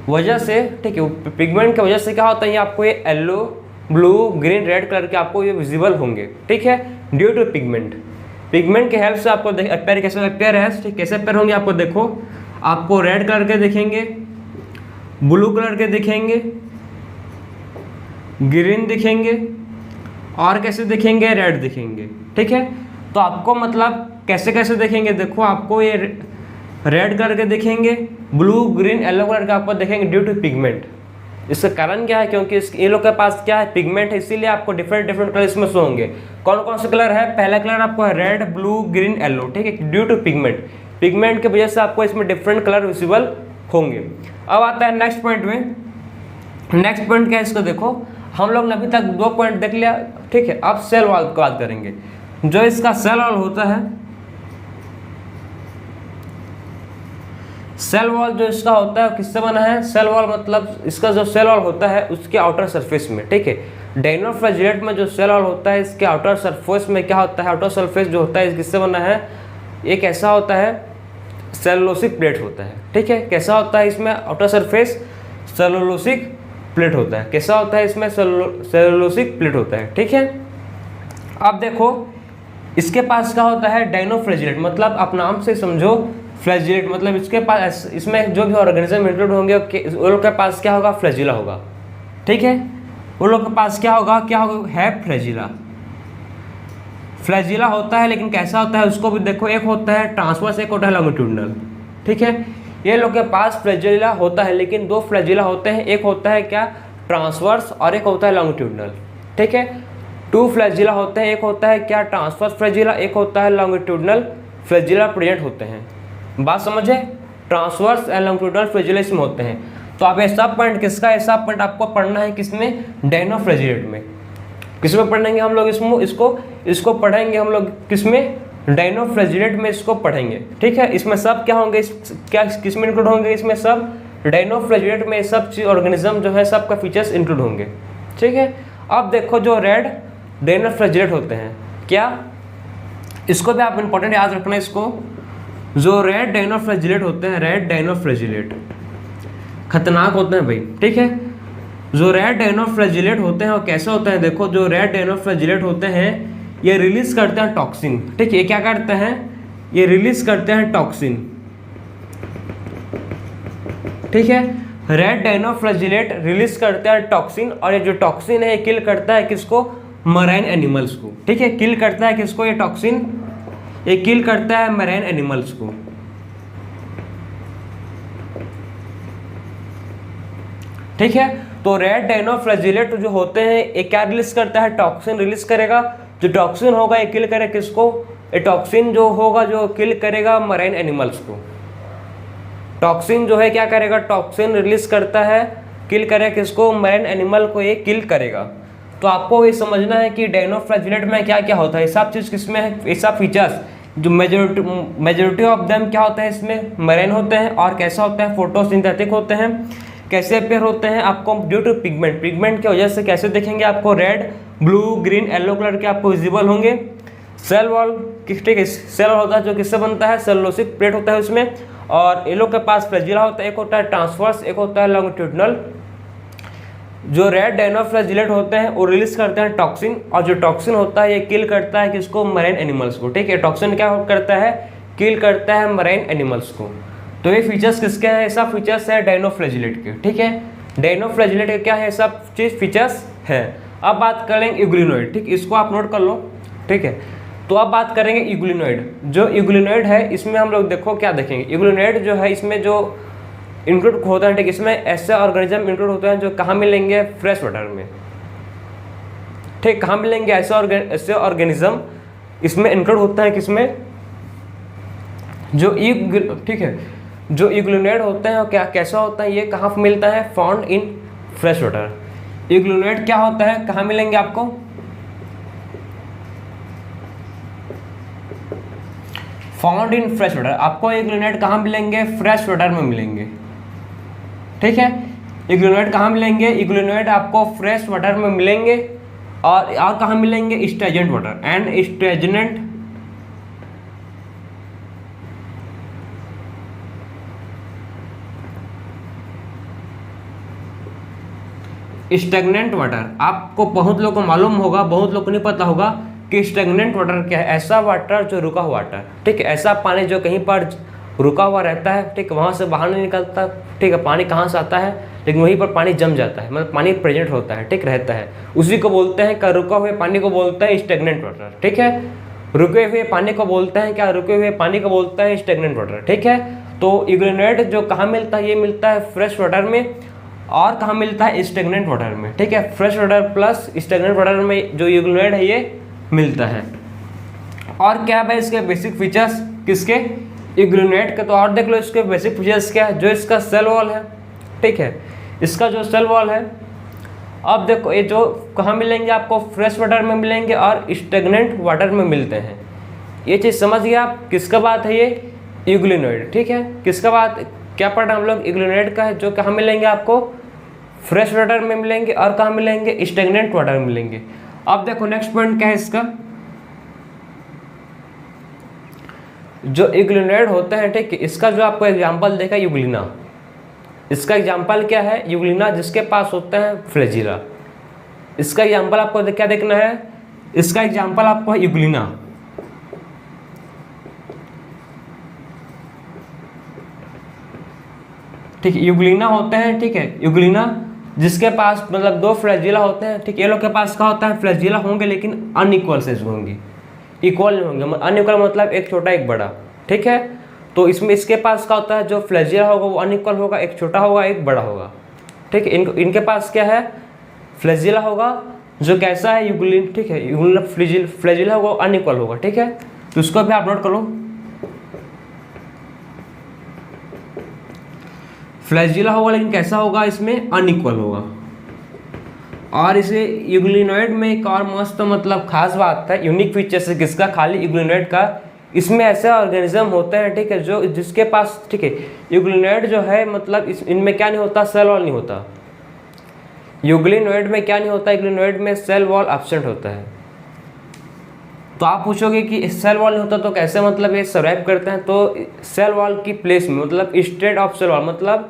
वजह से, ठीक है, पिगमेंट की वजह से क्या होता है, ये आपको ये yellow, blue, green, red colour के आपको ये विजिबल होंगे, ठीक है, ड्यू टू पिगमेंट। पिगमेंट के हेल्प से आपको अपेयर, कैसे अपेयर है, ठीक, कैसे अपेयर होंगे आपको, देखो आपको रेड कलर के दिखेंगे, ब्लू कलर के दिखेंगे, ग्रीन दिखेंगे, और कैसे दिखेंगे, रेड दिखेंगे, ठीक है। तो आपको मतलब कैसे कैसे दिखेंगे, देखो आपको ये रेड कलर के दिखेंगे, ब्लू, ग्रीन, येलो कलर के आपको दिखेंगे ड्यू टू पिगमेंट। इसका कारण क्या है, क्योंकि ये लोग के पास क्या है, पिगमेंट है, इसीलिए आपको डिफरेंट डिफरेंट कलर इसमें शो होंगे। कौन कौन से कलर है, पहला कलर आपको है रेड, ब्लू, ग्रीन, येलो, ठीक है, ड्यू टू पिगमेंट। पिगमेंट की वजह से आपको इसमें डिफरेंट कलर विजिबल होंगे। अब आता है नेक्स्ट पॉइंट में। नेक्स्ट पॉइंट क्या है, इसको देखो, हम लोग ने अभी तक 2 पॉइंट देख लिया, ठीक है। अब सेल वॉल की बात करेंगे। जो इसका सेल वॉल होता है, सेल वॉल जो इसका होता है किससे बना है, सेल वॉल मतलब इसका जो सेल वॉल होता है उसके आउटर सरफेस में, ठीक है। डायनोफ्लैजिलेट में जो सेल वॉल होता है इसके आउटर सरफेस में क्या होता है, आउटर सरफेस जो होता है किससे बना है, ये कैसा होता है, सेलुलोसिक प्लेट होता है, ठीक है। कैसा होता है इसमें आउटर सरफेस, सेलुलोसिक प्लेट होता है। कैसा होता है इसमें, सेलुलोसिक प्लेट होता है, ठीक है। अब देखो इसके पास क्या होता है, डायनोफ्लैजिलेट, मतलब आप नाम से समझो, फ्लैजिलेट मतलब इसके पास, इसमें जो भी ऑर्गेनिज्म इंक्लूड होंगे वो लोग के पास क्या होगा, फ्लैजिला होगा, ठीक है। वो लोग के पास क्या होगा, है फ्लैजिला। फ्लैजिला होता है, लेकिन कैसा होता है उसको भी देखो, एक होता है ट्रांसवर्स, एक होता है लॉन्गिट्यूडनल, ठीक है। ये लोग के पास फ्लैजिला होता है, लेकिन 2 फ्लैजिला होते हैं, एक होता है क्या, ट्रांसवर्स, और एक होता है लॉन्गिट्यूडनल, ठीक है। 2 फ्लैजिला होते हैं, एक होता है क्या, ट्रांसवर्स फ्लैजिला, एक होता है लॉन्गिट्यूडनल फ्लैजिला प्रेजेंट होते हैं। बात समझे, ट्रांसवर्स एंड लॉन्गिट्यूडिनल फ्लैजिला इसमें होते हैं। तो आप ऐसा पॉइंट किसका, ऐसा पॉइंट आपको पढ़ना है किसमें, डायनोफ्लैजिलेट में। किसमें पढ़ेंगे हम लोग इसको पढ़ेंगे हम लोग किसमें, डायनोफ्लैजिलेट में इसको पढ़ेंगे। ठीक है, इसमें सब क्या होंगे, क्या किसमें इंक्लूड होंगे, इसमें सब डायनोफ्लैजिलेट में सब चीज ऑर्गेनिज्म जो है सबका फीचर्स इंक्लूड होंगे। ठीक है, अब देखो जो रेड डायनोफ्लैजिलेट होते हैं, क्या इसको भी आप इंपॉर्टेंट याद रखना, इसको जो रेड डायनोफ्लैजिलेट होते हैं, रेड डायनोफ्लैजिलेट खतरनाक होते हैं भाई। ठीक है, जो रेड डायनोफ्लैजिलेट होते हैं वो कैसे होते हैं, देखो जो रेड डायनोफ्लैजिलेट होते हैं ये रिलीज करते हैं टॉक्सिन। ठीक है, ये क्या करते हैं, ये रिलीज करते हैं टॉक्सिन। ठीक है, रेड डायनोफ्लैजिलेट रिलीज करते हैं टॉक्सिन, और ये जो टॉक्सिन है ये किल करता है किसको, मराइन एनिमल्स को। ठीक है, किल करता है किसको, ये टॉक्सिन ये किल करता है मराइन एनिमल्स को। ठीक है, तो रेड डायनोफ्लैजिलेट जो होते हैं ये क्या रिलीज करता है, टॉक्सिन रिलीज करेगा। जो टॉक्सिन होगा ये किल करेगा किसको, ये टॉक्सिन जो होगा जो किल करेगा मराइन एनिमल्स को। टॉक्सिन जो है क्या करेगा, टॉक्सिन रिलीज करता है, किल करेगा किसको, मराइन एनिमल को ये किल करेगा। तो आपको ये समझना है कि डायनोफ्लैजिलेट में क्या क्या होता है, ये सब चीज़ किसमें है, ये सब फीचर्स जो मेजोरिटी ऑफ देम क्या होता है इसमें मराइन होते हैं, और कैसा होता है, फोटोसिंथेटिक होते हैं। कैसे अपेयर होते हैं, आपको ड्यू टू पिगमेंट, पिगमेंट की वजह से कैसे देखेंगे, आपको red blue green yellow colour के आपको विजिबल होंगे। सेल वॉल ठीक है, सेल वॉल होता है जो किससे बनता है, सेलुलोसिक प्लेट होता है उसमें, और ये लोग के पास फ्लैजिला होता है, एक होता है ट्रांसवर्स, एक होता है लॉन्गिट्यूडिनल। जो रेड डायनोफ्लैजिलेट होते हैं वो रिलीज करते हैं टॉक्सिन, और जो टॉक्सिन होता है ये किल करता है किसको, मराइन एनिमल्स को। ठीक है, टॉक्सिन क्या करता है, किल करता है मराइन एनिमल्स को। तो ये फीचर्स किसके हैं, ऐसा फीचर्स है डायनोफ्लैजिलेट के। ठीक है, डायनोफ्लैजिलेट के क्या है, सब चीज फीचर्स है। अब बात करेंगे यूग्लिनोइड। ठीक, इसको आप नोट कर लो। ठीक है, तो अब बात करेंगे यूग्लिनोइड। जो यूग्लिनोइड है इसमें हम लोग देखो क्या देखेंगे, यूग्लिनोइड जो है इसमें जो इंक्लूड होता है, ठीक, इसमें ऐसे ऑर्गेनिज्म इंक्लूड होते हैं जो कहाँ मिलेंगे, फ्रेश वाटर में। ठीक, कहाँ मिलेंगे ऐसे ऑर्गेनिज्म इसमें इंक्लूड होता है किसमें, जो ठीक है, जो यूग्लिनोइड होते हैं क्या कैसा होता है, ये कहाँ मिलता है, फाउंड इन फ्रेश वाटर। यूग्लिनोइड क्या होता है, कहाँ मिलेंगे आपको, फाउंड इन फ्रेश वाटर। आपको यूग्लिनोइड कहाँ मिलेंगे, फ्रेश वाटर में मिलेंगे। ठीक है, यूग्लिनोइड कहाँ मिलेंगे, यूग्लिनोइड आपको फ्रेश वाटर में मिलेंगे, और कहाँ मिलेंगे, स्टेजेंट वाटर एंड स्टेजनेंट स्टेगनेंट वाटर। आपको बहुत लोगों को मालूम होगा, बहुत लोग को नहीं पता होगा कि स्टेगनेंट वाटर क्या है, ऐसा वाटर जो रुका हुआ वाटर। ठीक है, ऐसा पानी जो कहीं पर रुका हुआ रहता है, ठीक है, वहाँ से बाहर नहीं निकलता। ठीक है, पानी कहाँ से आता है, लेकिन वहीं पर पानी जम जाता है, मतलब पानी प्रेजेंट होता है, ठीक रहता है, उसी को बोलते हैं, क्या रुका हुए पानी को बोलते हैं स्टेगनेंट वाटर। ठीक है, रुके हुए पानी को बोलते हैं क्या, रुके हुए पानी को बोलता है स्टेगनेंट वाटर। ठीक है, तो यूग्लिनोइड जो कहाँ मिलता है, ये मिलता है फ्रेश वाटर में, और कहाँ मिलता है, स्टेगनेंट वाटर में। ठीक है, fresh water plus stagnant water में जो यूग्लिनोइड है ये मिलता है। और क्या है इसके बेसिक फीचर्स किसके, यूग्लिनोइड के। तो और देख लो इसके बेसिक फीचर्स क्या है, जो इसका सेल वॉल है। ठीक है, इसका जो सेल वॉल है, अब देखो ये जो कहाँ मिलेंगे आपको, फ्रेश वाटर में मिलेंगे और स्टेगनेंट वाटर में मिलते हैं। ये चीज़ समझ गया आप, किसका बात है ये, यूग्लिनोइड। ठीक है, किसका बात, क्या पढ़ा हम लोग, यूग्लिनोइड का है, जो कहाँ मिलेंगे आपको, फ्रेश वाटर में मिलेंगे, और कहाँ मिलेंगे, स्टेगनेंट वाटर में मिलेंगे। अब देखो नेक्स्ट पॉइंट क्या है इसका, जो यूग्लिनोइड होता है, ठीक है, इसका जो आपको एग्जांपल देखा यूग्लिना, इसका एग्जांपल क्या है, यूग्लिना जिसके पास होता है फ्लैजिला। इसका एग्जांपल आपको क्या देखना है, इसका एग्जांपल आपको है यूग्लिना। ठीक है, यूग्लिना होते हैं। ठीक है, यूग्लिना जिसके पास मतलब दो फ्लैजिला होते हैं। ठीक, ये लोग के पास क्या होता है, फ्लैजिला होंगे लेकिन अनइक्वल साइज होंगी, इक्वल नहीं होंगे। अनइक्वल मतलब एक छोटा एक बड़ा। ठीक है, तो इसमें इसके पास क्या होता है, जो फ्लैजिला होगा वो अनइक्वल होगा, एक छोटा होगा एक बड़ा होगा। ठीक है, इनके पास क्या है, फ्लैजिला होगा जो कैसा है, यूग्लिन। ठीक है, यूग्लिन फ्लैजिला होगा अनइक्वल होगा। ठीक है, तो इसको भी आप नोट करो। फ्लैजिला होगा, लेकिन कैसा होगा, इसमें अनइक्वल होगा। और इसे यूग्लिनॉइड में एक और मस्त मतलब खास बात है, यूनिक फीचर है किसका, खाली यूग्लिनॉइड का, इसमें ऐसे ऑर्गेनिज्म होते हैं, ठीक है, जो जिसके पास, ठीक है, यूग्लिनॉइड जो है मतलब इनमें क्या नहीं होता, सेल वॉल नहीं होता। यूग्लिनॉइड में क्या नहीं होता, यूग्लिनॉइड में सेल वॉल एब्सेंट होता है। तो आप पूछोगे कि सेल वॉल नहीं होता तो कैसे मतलब ये सर्वाइव करते हैं, तो सेल वॉल की प्लेस में मतलब इंस्टेड ऑफ सेल वॉल, मतलब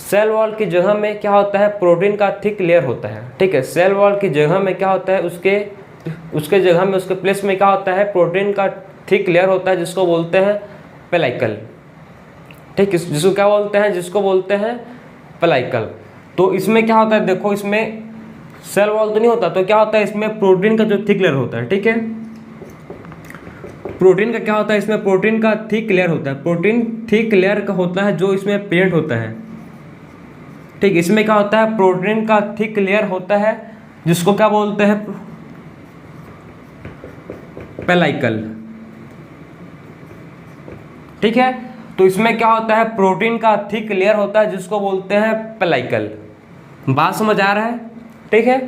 सेल वॉल की जगह में क्या होता है, प्रोटीन का थिक लेयर होता है, ठीक है। सेल वॉल की जगह में क्या होता है, उसके जगह में, उसके प्लेस में क्या होता है, प्रोटीन का थिक लेयर होता है, जिसको बोलते हैं पेलाइकल, ठीक, जिसको क्या बोलते हैं, जिसको बोलते हैं पेलाइकल। तो इसमें क्या होता है, देखो इसमें सेल वॉल तो नहीं होता, तो क्या होता है, इसमें प्रोटीन का जो थिक लेयर होता है, ठीक है, प्रोटीन का क्या होता है, इसमें प्रोटीन का थिक लेयर होता है, प्रोटीन थिक लेयर का होता है जो इसमें प्रेजेंट होता है, ठीक। इसमें क्या होता है, प्रोटीन का थिक लेयर होता है, जिसको क्या बोलते हैं, पेलाइकल, ठीक है। तो इसमें क्या होता है, प्रोटीन का थिक लेयर होता है, जिसको बोलते हैं पेलाइकल। बात समझ आ रहा है, ठीक है।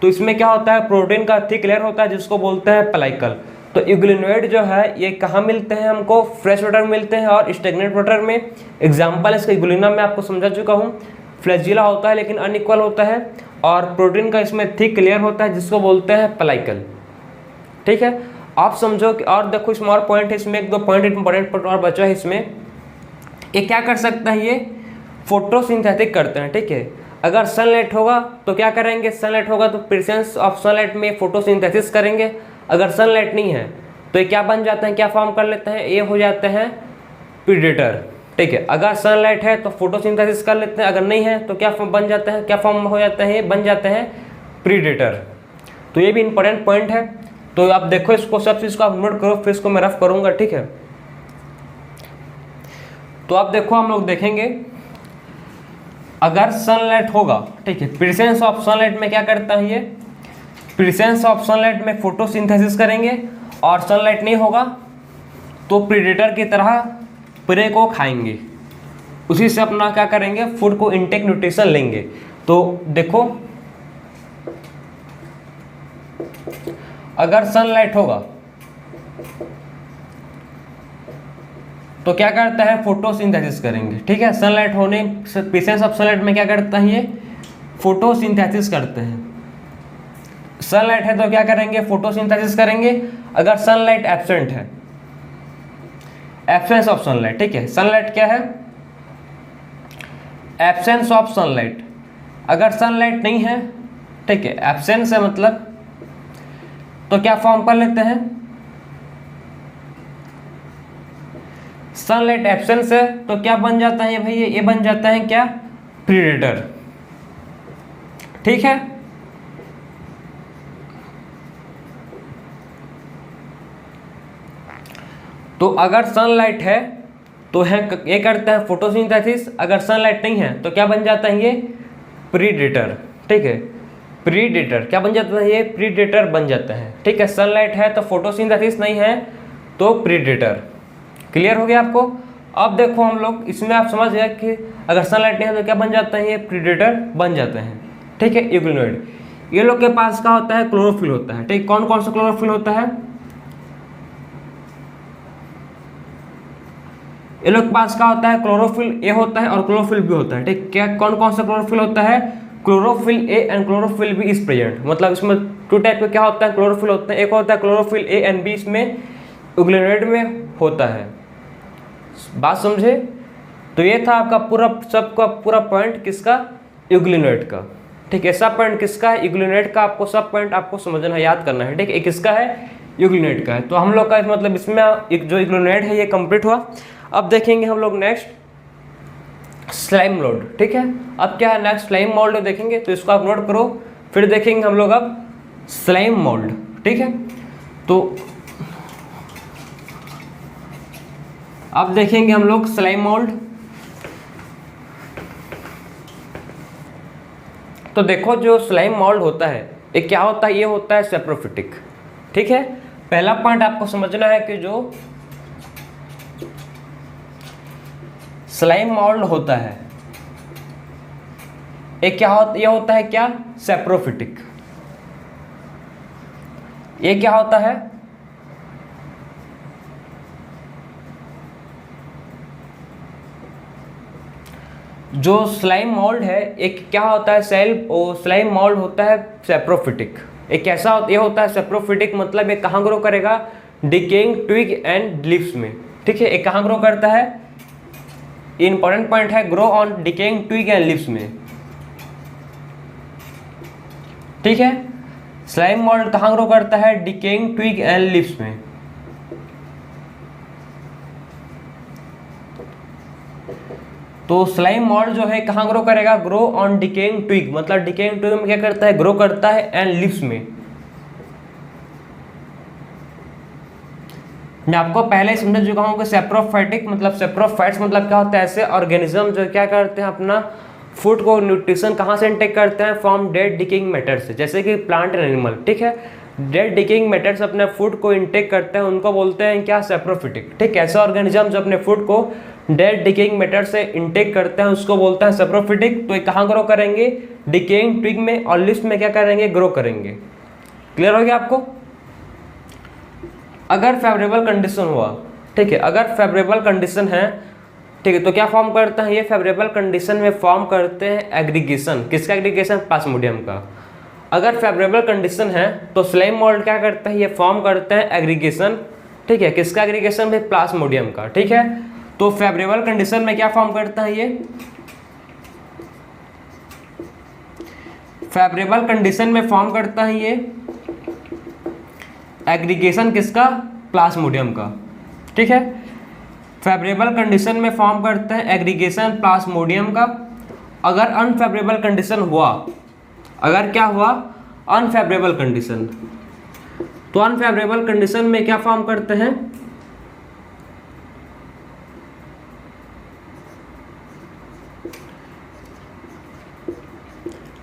तो इसमें क्या होता है, प्रोटीन का थिक लेयर होता है, जिसको बोलते हैं पेलाइकल। तो यूग्लिनॉइड जो है ये कहाँ मिलते हैं, हमको फ्रेश वाटर में मिलते हैं और स्टेगनेंट वाटर में। एग्जाम्पल इसका यूग्लिना में आपको समझा चुका हूँ, फ्लैजिला होता है लेकिन अनइक्वल होता है, और प्रोटीन का इसमें थिक लेयर होता है, जिसको बोलते हैं पेलाइकल, ठीक है। आप समझो कि, और देखो इसमें और पॉइंट है, इसमें एक दो पॉइंट इंपॉर्टेंट और बचा है इसमें। ये क्या कर सकता है, ये फोटोसिंथेटिक करते हैं, ठीक है। अगर सनलाइट होगा तो क्या करेंगे, सनलाइट होगा तो प्रेजेंस ऑफ सनलाइट में फोटोसिंथेसिस करेंगे। अगर सनलाइट नहीं है तो ये क्या बन जाते हैं, क्या फॉर्म कर लेते हैं, ये हो जाते हैं प्रीडेटर, ठीक है। अगर सनलाइट है तो फोटोसिंथेसिस कर लेते हैं, अगर नहीं है तो क्या बन जाते हैं, क्या फॉर्म हो जाते हैं, बन जाते हैं प्रीडेटर। तो ये भी इंपॉर्टेंट पॉइंट है। तो आप देखो इसको, सब चीज़ को आप नोट करो, फिर इसको मैं रफ करूंगा, ठीक है। तो आप देखो, हम लोग देखेंगे अगर सनलाइट होगा, ठीक है, प्रेजेंस ऑफ सनलाइट में क्या करता है, ये प्रेजेंस ऑफ सनलाइट में फोटोसिंथेसिस करेंगे, और सनलाइट नहीं होगा तो प्रीडेटर की तरह प्रे को खाएंगे, उसी से अपना क्या करेंगे, फूड को इनटेक न्यूट्रिशन लेंगे। तो देखो अगर सनलाइट होगा तो क्या करता है, फोटोसिंथेसिस करेंगे, ठीक है। सनलाइट होने, प्रेजेंस ऑफ सनलाइट में क्या करता है, ये फोटोसिंथेसिस करते हैं। सनलाइट है तो क्या करेंगे, फोटोसिंथेसिस करेंगे। अगर सनलाइट एब्सेंट है, एब्सेंस ऑफ सनलाइट, ठीक है, सनलाइट क्या है, एब्सेंस ऑफ सनलाइट। अगर सनलाइट नहीं है, ठीक है, एब्सेंस है मतलब, तो क्या फॉर्म कर लेते हैं, सनलाइट एब्सेंस है तो क्या बन जाता है भाई, ये बन जाता है क्या, प्रीडेटर, ठीक है। तो अगर सनलाइट है तो है ये करता है फोटोसिंथेसिस, अगर सनलाइट नहीं है तो क्या बन जाता है, ये प्रीडेटर, ठीक है। प्रीडेटर क्या बन जाता है, ये प्रीडेटर बन जाता है, ठीक है। सनलाइट है तो फोटोसिंथेसिस, नहीं है तो प्रीडेटर। क्लियर हो गया आपको। अब देखो हम लोग इसमें आप समझ गए कि अगर सनलाइट नहीं है तो क्या बन जाता है, ये प्रीडेटर बन जाते हैं, ठीक है। यूग्लिनॉइड, ये लोग के पास क्या होता है, क्लोरोफिल होता है, ठीक। कौन कौन सा क्लोरोफिल होता है, ये लोग के पास क्या होता है, क्लोरोफिल ए होता है और क्लोरोफिल बी होता है, ठीक। क्या कौन कौन सा क्लोरोफिल होता है, chlorophyll A and chlorophyll B is present. मतलब इसमें टू टाइप के क्या होता है, क्लोरोफिल होता है, एक होता है क्लोरोफिल ए एंड बी, इसमें यूग्लिनॉइड में होता है। बात समझे। तो ये था आपका पूरा सबका पूरा पॉइंट किसका, यूग्लिनॉइड का, ठीक है। सब पॉइंट किसका है, यूग्लिनॉइड का। आपको सब पॉइंट आपको समझना, याद करना है, ठीक है। किसका है, यूग्लिनॉइड का है। तो हम लोग का मतलब इसमें एक जो यूग्लिनॉइड है ये कंप्लीट हुआ। अब देखेंगे हम लोग नेक्स्ट स्लाइम मोल्ड, ठीक है। अब क्या है, नेक्स्ट स्लाइम मोल्ड देखेंगे, तो इसको आप नोट करो। फिर देखेंगे हम लोग अब स्लाइम मोल्ड, ठीक है। तो अब देखेंगे हम लोग स्लाइम मोल्ड। तो देखो जो स्लाइम मोल्ड होता है ये क्या होता है, ये होता है सेप्रोफिटिक, ठीक है। पहला पॉइंट आपको समझना है कि जो स्लाइम मोल्ड होता है एक ये होता है क्या, सेप्रोफिटिक। ये क्या होता है, जो स्लाइम मोल्ड है, एक क्या होता है, स्लाइम मोल्ड होता है सेप्रोफिटिक। एक कैसा ये होता है सेप्रोफिटिक, मतलब ये कहाँ ग्रो करेगा, डिकेइंग ट्विग एंड लीव्स में। ठीक है, ये कहाँ ग्रो करता है, इंपॉर्टेंट पॉइंट है, grow on decaying twig and leaves में। ठीक है, स्लाइम मोल्ड कहाँ ग्रो करता है, डिकेइंग ट्विग एंड लीव्स में। तो स्लाइम मोल्ड जो है कहाँ ग्रो करेगा, ग्रो ऑन डिकेइंग ट्विग, मतलब डिकेइंग ट्विग में क्या करता है, ग्रो करता है, एंड लीव्स में। मैं आपको पहले समझा चुका हूं कि सेप्रोफाइटिक मतलब सेप्रोफाइट्स मतलब क्या होता है, ऐसे ऑर्गेनिज्म जो क्या करते हैं, अपना फूड को न्यूट्रिशन कहाँ से इंटेक करते हैं, फ्रॉम डेड डिकेइंग मैटर से, जैसे कि प्लांट एंड एनिमल। ठीक है, डेड डिकेइंग मैटर से अपने फूड को इंटेक करते हैं, उनको बोलते हैं क्या, सेप्रोफिटिक। ठीक, ऐसे ऑर्गेनिज्म जो अपने फूड को डेड डिकेइंग मैटर से इंटेक करते हैं उसको बोलते हैं सेप्रोफिटिक। तो ये कहाँ ग्रो करेंगे, डिकेइंग ट्विग में, और लीव्स में क्या करेंगे, ग्रो करेंगे। क्लियर हो गया आपको। अगर फेवरेबल कंडीशन हुआ, ठीक है, अगर फेवरेबल कंडीशन है, ठीक है, तो क्या फॉर्म करते हैं ये, फेवरेबल कंडीशन में फॉर्म करते हैं एग्रीगेशन। किसका एग्रीगेशन, प्लाज्मोडियम का। अगर फेवरेबल कंडीशन है तो स्लाइम मोल्ड क्या करता है, ये फॉर्म करते हैं एग्रीगेशन। ठीक है, किसका एग्रीगेशन है, प्लाज्मोडियम का। ठीक है, तो फेवरेबल कंडीशन में क्या फॉर्म करता है ये, फेवरेबल कंडीशन में फॉर्म करता है ये एग्रीगेशन, किसका, प्लाज्मोडियम का। ठीक है, फेवरेबल कंडीशन में फॉर्म करते हैं एग्रीगेशन प्लाज्मोडियम का। अगर अनफेवरेबल कंडीशन हुआ, अगर क्या हुआ, अनफेवरेबल कंडीशन, तो अनफेवरेबल कंडीशन में क्या फॉर्म करते हैं,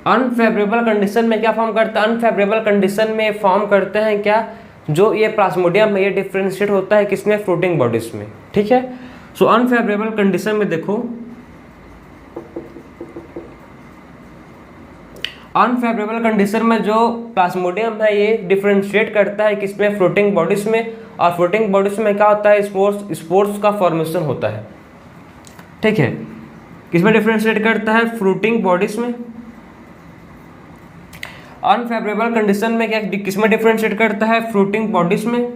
अनफेवरेबल कंडीशन में क्या फॉर्म करता है, अनफेवरेबल कंडीशन में फॉर्म करते हैं क्या, जो ये प्लाज्मोडियम है ये डिफ्रेंशिएट होता है किसमें, फ्रूटिंग बॉडीज में। ठीक है, सो अनफेवरेबल कंडीशन में देखो, अनफेवरेबल कंडीशन में जो प्लाज्मोडियम है ये डिफ्रेंशिएट करता है किसमें, फ्रूटिंग बॉडीज में। और फ्रूटिंग बॉडीज में क्या होता है, स्पोर्स का फॉर्मेशन होता है। ठीक है, किसमें डिफ्रेंशिएट करता है, फ्रूटिंग बॉडीज में। अनफेवरेबल कंडीशन में क्या किसमें डिफरेंशिएट करता है, फ्रूटिंग बॉडीज में।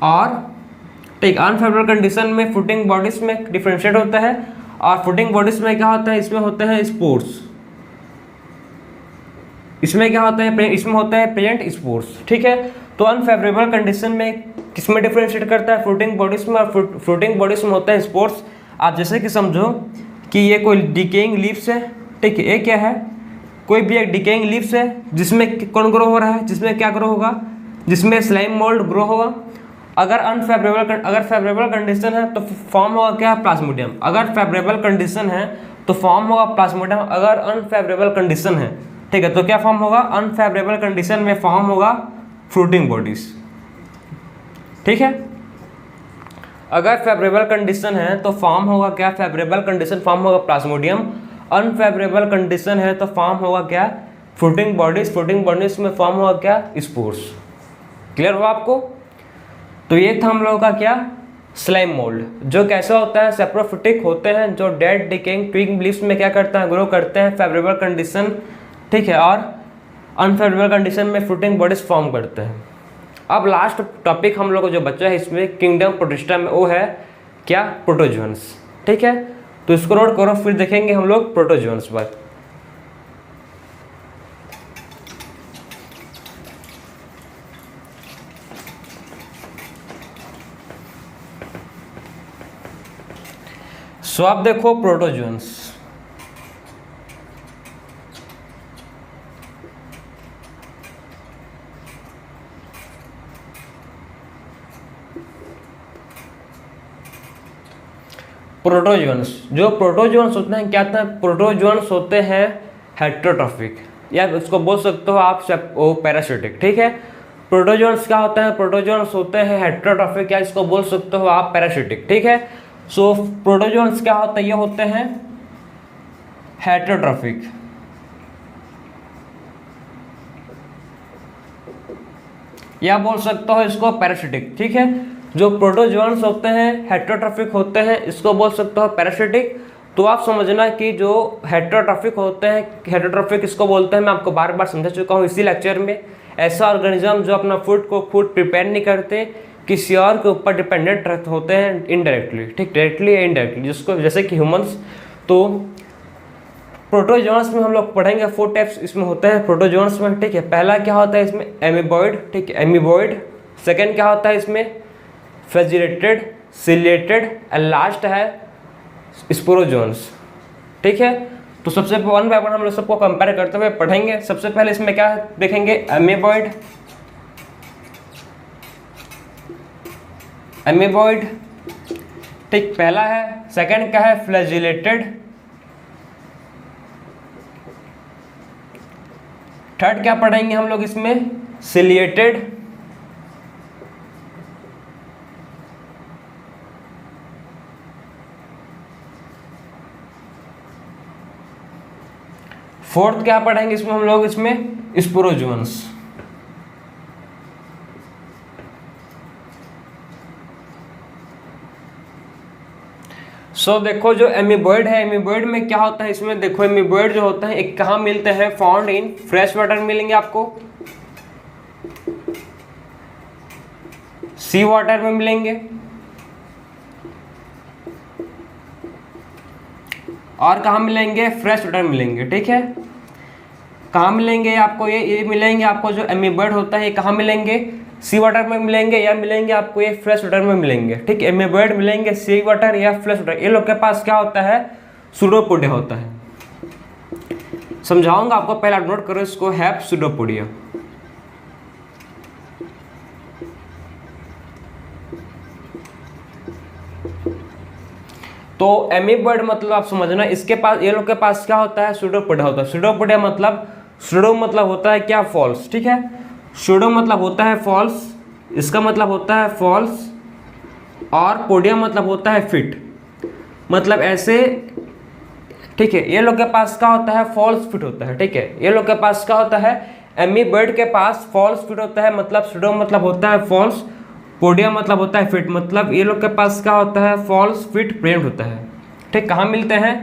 और ठीक, अनफेवरेबल कंडीशन में फ्रूटिंग बॉडीज में डिफरेंशिएट होता है, और फ्रूटिंग बॉडीज में क्या होता है, इसमें होते हैं स्पोर्स। इसमें क्या होता है, इसमें होता है प्लेंट स्पोर्स। ठीक है, तो अनफेवरेबल कंडीशन में किसमें डिफरेंशिएट करता है, फ्रूटिंग बॉडीज में, और फ्रूटिंग बॉडीज में होता है स्पोर्स। आप जैसे कि समझो कि ये कोई डिकेइंग लीव्स है। ठीक है, ये क्या है, कोई भी एक डिकेइंग लीव्स है, जिसमें कौन ग्रो हो रहा है, जिसमें क्या ग्रो होगा, जिसमें स्लाइम मोल्ड ग्रो होगा। अगर फेवरेबल कंडीशन है तो फॉर्म होगा क्या, प्लाज्मोडियम। अगर फेवरेबल कंडीशन है तो फॉर्म होगा प्लाज्मोडियम। अगर अनफेवरेबल कंडीशन है, ठीक है, तो क्या फॉर्म होगा, अनफेवरेबल कंडीशन में फॉर्म होगा फ्रूटिंग बॉडीज। ठीक है, अगर फेवरेबल कंडीशन है तो फॉर्म होगा क्या, फेवरेबल कंडीशन फॉर्म होगा प्लाज्मोडियम। अनफेवरेबल कंडीशन है तो फॉर्म होगा क्या, फ्रूटिंग बॉडीज। फ्रूटिंग बॉडीज में फॉर्म होगा क्या, स्पोर्स। क्लियर हुआ आपको। तो ये था हम लोगों का क्या, स्लाइम मोल्ड, जो कैसा होता है, सेप्रोफिटिक होते हैं, जो डेड डिकेइंग ट्विग लीव्स में क्या करता है, ग्रो करते हैं, फेवरेबल कंडीशन। ठीक है, और अनफेवरेबल कंडीशन में फ्रूटिंग बॉडीज फॉर्म करते हैं। अब लास्ट टॉपिक हम लोग को जो बचा है इसमें किंगडम प्रोटिस्टा में, वो है क्या, प्रोटोजोन्स। ठीक है, तो इसको नोट करो, फिर देखेंगे हम लोग प्रोटोजोन्स पर। सो आप देखो प्रोटोजोन्स, प्रोटोजोन्स, जो प्रोटोजोन्स होते हैं क्या होता है, प्रोटोजोन्स होते हैं हेट्रोट्रॉफिक, या उसको बोल सकते हो आप वो पैरासिटिक। ठीक है, प्रोटोजोन्स क्या होता है, प्रोटोजोन्स होते हैं हेट्रोट्रॉफिक, या इसको बोल सकते हो आप पैरासिटिक। ठीक है, सो प्रोटोजोन्स क्या होता है, ये होते हैं हेटेरोट्रॉफिक, या बोल सकते हो इसको पैरासिटिक। ठीक है, जो प्रोटोजोन्स होते हैं हेटेरोट्रॉफिक होते हैं, इसको बोल सकते हो पैरासिटिक। तो आप समझना कि जो हेटेरोट्रॉफिक होते हैं, हेटेरोट्रॉफिक इसको बोलते हैं, मैं आपको बार बार समझा चुका हूँ इसी लेक्चर में। ऐसा ऑर्गेनिज्म जो अपना फूड को खुद प्रिपेयर नहीं करते, किसी और के ऊपर डिपेंडेंट होते हैं इनडायरेक्टली, ठीक, डायरेक्टली या इनडायरेक्टली, जिसको जैसे कि ह्यूमंस। तो प्रोटोजोन्स में हम लोग पढ़ेंगे 4 टाइप्स इसमें होते हैं प्रोटोजोन्स में। ठीक है, पहला क्या होता है इसमें, एमीबॉइड। ठीक है, एमीबॉइड। सेकेंड क्या होता है इसमें, फ्लैजिलेटेड, सिलिएटेड, एंड लास्ट है स्पोरोजोन्स। ठीक है, तो सबसे वन बाय वन हम लोग सबको कंपेयर करते हुए पढ़ेंगे। सबसे पहले इसमें क्या देखेंगे, एमीबॉइड। एमीबॉइड, ठीक, पहला है। सेकंड क्या है, फ्लैजिलेटेड। थर्ड क्या पढ़ेंगे हम लोग इसमें, सिलिएटेड। फोर्थ क्या पढ़ेंगे इसमें हम लोग, इसमें स्पोरोजोन्स। सो देखो जो एमीबॉइड है, एमीबॉइड में क्या होता है इसमें, देखो एमीबॉइड जो होता है एक कहाँ मिलते हैं, फाउंड इन फ्रेश वाटर मिलेंगे आपको, सी वाटर में मिलेंगे, और कहाँ मिलेंगे, फ्रेश वाटर मिलेंगे। ठीक है, कहाँ मिलेंगे आपको, ये मिलेंगे आपको, जो एमीबॉइड होता है ये कहाँ मिलेंगे, सी वाटर में मिलेंगे, या मिलेंगे आपको ये फ्रेश वाटर में मिलेंगे। ठीक, एमीबॉइड मिलेंगे सी वाटर या फ्रेश वाटर। ये लोग के पास क्या होता है, सूडोपोडिया होता है। समझाऊंगा आपको, पहला नोट करो इसको, हैव सूडोपोडिया। तो एमीबॉइड मतलब आप समझना, इसके पास, ये लोग के पास क्या होता है, सूडोपोडिया होता है। सूडोपोडिया मतलब, सूडो मतलब होता है क्या, फॉल्स। ठीक है, सूडो मतलब होता है फॉल्स, इसका मतलब होता है फॉल्स, और पोडिया मतलब होता है फिट, मतलब ऐसे। ठीक है, ये लोग के पास क्या होता है, फॉल्स फिट होता है। ठीक है, ये लोग के पास क्या होता है, एमीबॉइड के पास फॉल्स फिट होता है, मतलब सूडो मतलब होता है फॉल्स, पोडिया मतलब होता है फिट, मतलब ये लोग के पास क्या होता है, फॉल्स फिट प्रेजेंट होता है। ठीक, कहाँ मिलते हैं,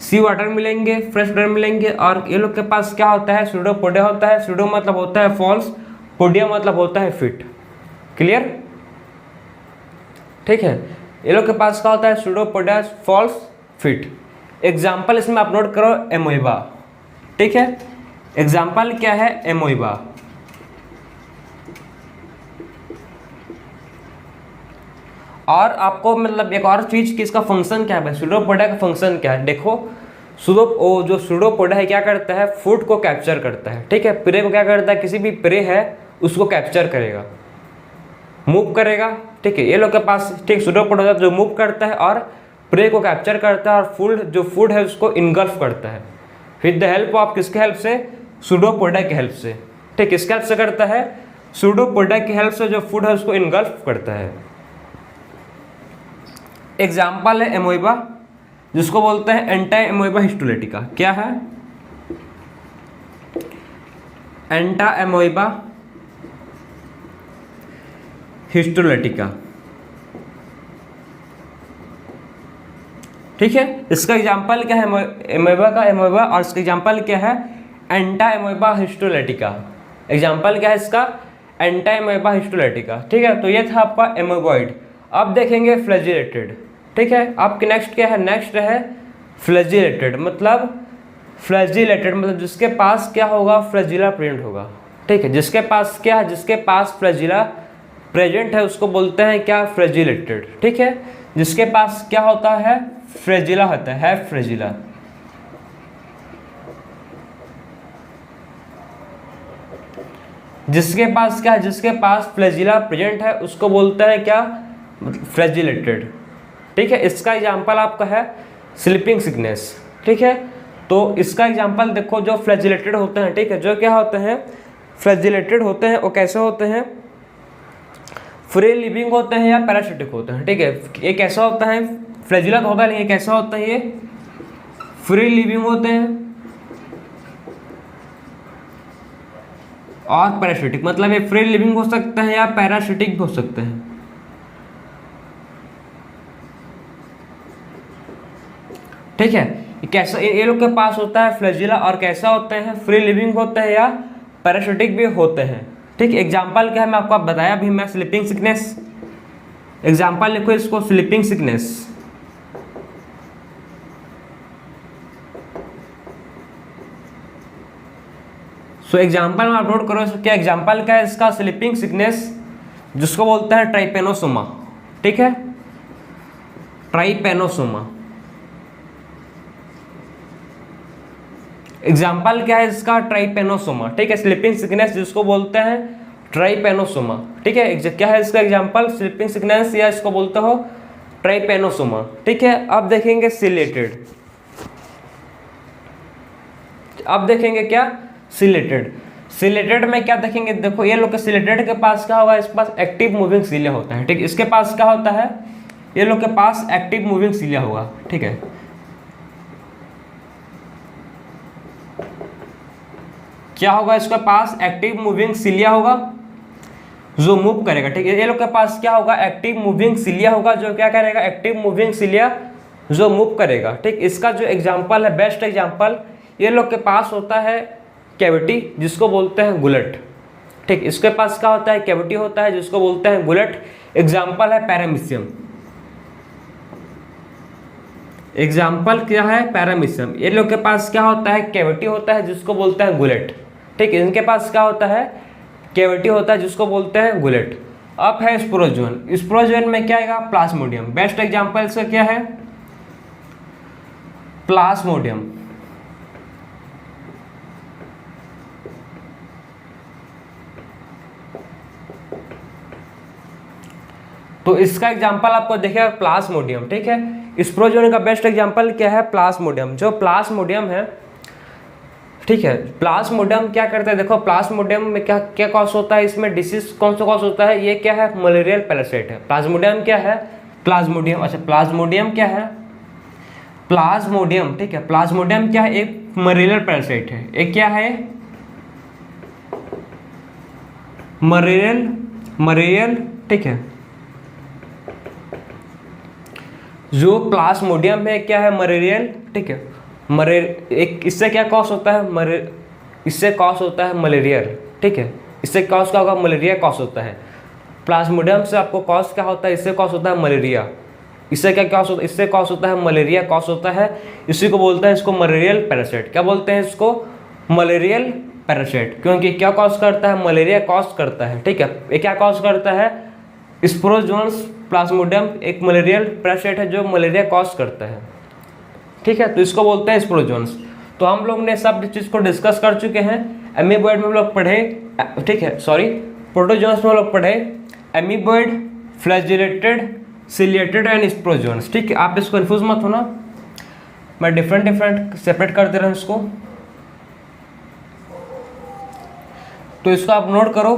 सी वाटर मिलेंगे, फ्रेश वाटर मिलेंगे, और ये लोग के पास क्या होता है, सूडोपोडिया होता है। सूडो मतलब होता है फॉल्स, पोडिया मतलब होता है फिट। क्लियर? ठीक है, ये लोग के पास क्या होता है, सूडोपोडिया, फॉल्स, फिट। एग्जाम्पल इसमें आप नोट करो, एमोइबा। ठीक है, एग्जाम्पल क्या है, एमोइबा। और आपको मतलब एक और चीज कि इसका फंक्शन क्या है, सूडोपोडिया का फंक्शन क्या है, देखो जो सूडोपोडिया है क्या करता है, फूड को कैप्चर करता है। ठीक है, प्रे को क्या करता है, किसी भी प्रे है उसको कैप्चर करेगा, मूव करेगा। ठीक है, ये लोग के पास, ठीक, सूडोपोडिया जो मूव करता है और प्रे को कैप्चर करता है, और फूड जो फूड है उसको इनगल्फ करता है विद द हेल्प ऑफ, किसके हेल्प से, सूडोपोडिया की हेल्प से। ठीक, किसके हेल्प से करता है, सूडोपोडिया की हेल्प से जो फूड है उसको इनगल्फ करता है। एग्जाम्पल है एमोइबा, जिसको बोलते हैं एंटा एमोइबा हिस्टोलेटिका। क्या है, एंटा एमोइबा हिस्टोलेटिका। ठीक है, इसका एग्जाम्पल क्या है, एमोइबा का, एमोइबा, और इसका एग्जाम्पल क्या है, एंटा एमोइबा हिस्टोलेटिका। एग्जाम्पल क्या है इसका, एंटा एमोइबा हिस्टोलेटिका। ठीक है, तो ये था आपका एमोबॉइड। अब देखेंगे फ्लैजिलेटेड। ठीक है, आपके नेक्स्ट क्या है, नेक्स्ट है फ्लैजिलेटेड, मतलब जिसके पास क्या होगा, फ्लैजिला प्रेजेंट होगा। ठीक है, जिसके पास क्या है, जिसके पास फ्लैजिला प्रेजेंट है उसको बोलते हैं क्या, फ्लैजिलेटेड। ठीक है, जिसके पास क्या होता है, फ्लैजिला होता है फ्लैजिला। जिसके पास क्या है, जिसके पास फ्लैजिला प्रेजेंट है उसको बोलते हैं क्या, फ्लैजिलेटेड। ठीक है, इसका एग्जाम्पल आपका है स्लीपिंग सिकनेस। ठीक है, तो इसका एग्जाम्पल देखो, जो फ्लैजिलेटेड होते हैं, ठीक है, जो क्या होते हैं, फ्लैजिलेटेड होते हैं, वो कैसे होते हैं, फ्री लिविंग होते हैं या पैरासिटिक होते हैं। ठीक है, ये कैसा होता है, फ्लैजुला तो होता है, लेकिन कैसा होता है ये, फ्री लिविंग होते हैं और पैरासिटिक, मतलब ये फ्री लिविंग हो सकते हैं या पैरासिटिक भी हो सकते हैं। ठीक है, कैसा ये लोग के पास होता है फ्लैजुला, और कैसा होते हैं, फ्री लिविंग होते हैं या पैरासिटिक भी होते हैं। ठीक, एग्जाम्पल क्या है मैं आपको बताया भी, मैं स्लीपिंग सिकनेस, एग्जाम्पल लिखो इसको, स्लीपिंग सिकनेस। सो एग्जाम्पल में अपलोड करो, क्या एग्जाम्पल क्या है इसका, स्लीपिंग सिकनेस, जिसको बोलते हैं ट्राइपेनोसोमा। ठीक है, ट्राइपेनोसोमा। एग्जाम्पल क्या है इसका, ट्राइपेनोसोमा। ठीक है, स्लीपिंग सिकनेस जिसको बोलते हैं ट्राइपेनोसोमा। ठीक है, क्या है इसका एग्जाम्पल, स्लीपिंग सिकनेस, या इसको बोलते हो ट्राइपेनोसोमा। ठीक है, अब देखेंगे सिलेटेड। अब देखेंगे क्या, सिलेटेड। सिलेटेड में क्या देखेंगे, देखो ये लोग के सिलेटेड के पास क्या होगा, इसके पास एक्टिव मूविंग सिलिया होता है। ठीक, इसके पास क्या होता है, ये लोग के पास एक्टिव मूविंग सिलिया होगा। ठीक है, क्या होगा, इसके पास एक्टिव मूविंग सिलिया होगा जो मूव करेगा। ठीक है, ये लोग के पास क्या होगा, एक्टिव मूविंग सिलिया होगा जो क्या करेगा, एक्टिव मूविंग सिलिया जो मूव करेगा। ठीक, इसका जो एग्जांपल है, बेस्ट एग्जांपल, ये लोग के पास होता है कैविटी जिसको बोलते हैं गुलेट। ठीक, इसके पास क्या होता है, कैविटी होता है जिसको बोलते हैं गुलेट। एग्जाम्पल है पैरामीशियम। एग्जाम्पल क्या है, पैरामीशियम। ये लोग के पास क्या होता है, कैविटी होता है जिसको बोलते हैं गुलेट। ठीक, इनके पास क्या होता है, कैविटी होता है जिसको बोलते हैं गुलेट। अब है स्पोरोजोन। स्पोरोजोन में क्या आएगा, प्लाज्मोडियम। बेस्ट एग्जाम्पल इसका क्या है, प्लाज्मोडियम। तो इसका एग्जांपल आपको देखिएगा प्लाज्मोडियम। ठीक है, स्पोरोजोन का बेस्ट एग्जांपल क्या है, प्लाज्मोडियम। जो प्लाज्मोडियम है, ठीक है, प्लाज्मोडियम क्या करता है, देखो प्लाज्मोडियम में क्या क्या कॉज होता है, इसमें डिसीज कौन सा कॉज होता है, ये क्या है, मलेरियल पैरासाइट है। प्लाज्मोडियम क्या है, प्लाज्मोडियम, अच्छा प्लाज्मोडियम क्या है, प्लाज्मोडियम। ठीक है, प्लाज्मोडियम क्या है, एक मलेरियल पैरासाइट है। एक क्या है, मलेरियल। ठीक है, जो प्लाज्मोडियम है क्या है, मलेरियल। ठीक है, एक इससे क्या कॉज होता है, इससे कॉज होता है मलेरिया। ठीक है, इससे कॉज क्या होगा, मलेरिया कॉज होता है। प्लाज्मोडियम से आपको कॉज क्या होता है, इससे कॉज होता है मलेरिया। इससे क्या कॉज होता है, इससे कॉज होता है मलेरिया कॉज होता है। इसी को बोलते हैं, इसको मलेरियल पैरासाइट। क्या बोलते हैं इसको, मलेरियल पैरासाइट, क्योंकि क्या कॉज करता है, मलेरिया कॉज करता है। ठीक है, ये क्या कॉज करता है, स्पोरोजोन्स। प्लाज्मोडियम एक मलेरियल पैरासाइट है जो मलेरिया कॉज करता है। ठीक है, तो इसको बोलते हैं स्पोरोजोन्स। तो हम लोग ने सब चीज़ को डिस्कस कर चुके हैं। एमीबॉइड में हम लोग पढ़े, ठीक है, सॉरी, प्रोटोजोन्स में हम लोग पढ़े amoeboid, flagellated, ciliated and sporozoans. ठीक है, आप इसको कन्फ्यूज मत होना, मैं डिफरेंट सेपरेट कर दे रहा हूँ इसको। तो इसको आप नोट करो।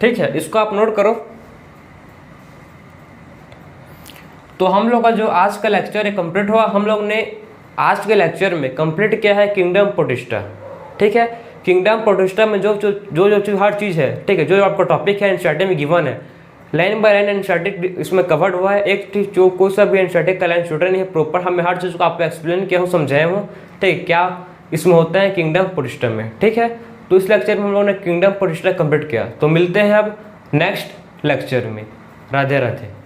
ठीक है, इसको आप नोट करो। तो हम लोग का जो आज का लेक्चर है कंप्लीट हुआ। हम लोग ने आज के लेक्चर में कंप्लीट किया है किंगडम प्रोटिस्टा। ठीक है, किंगडम प्रोटिस्टा में जो चीज़ हर चीज़ है, ठीक है, जो आपका टॉपिक है एनसीईआरटी में गिवन है, लाइन बाय लाइन एनसीईआरटी इसमें कवर्ड हुआ है। एक चीज़ जो कोई सा भी एनसीईआरटी का लाइन छूटा नहीं है, प्रॉपर हमें हर चीज़ को आपको एक्सप्लेन किया हूँ, समझाया हूँ। ठीक, क्या इसमें होता है किंगडम प्रोटिस्टा में। ठीक है, तो इस लेक्चर में हम लोगों ने किंगडम प्रोटिस्टा कंप्लीट किया। तो मिलते हैं अब नेक्स्ट लेक्चर में। राधे राधे।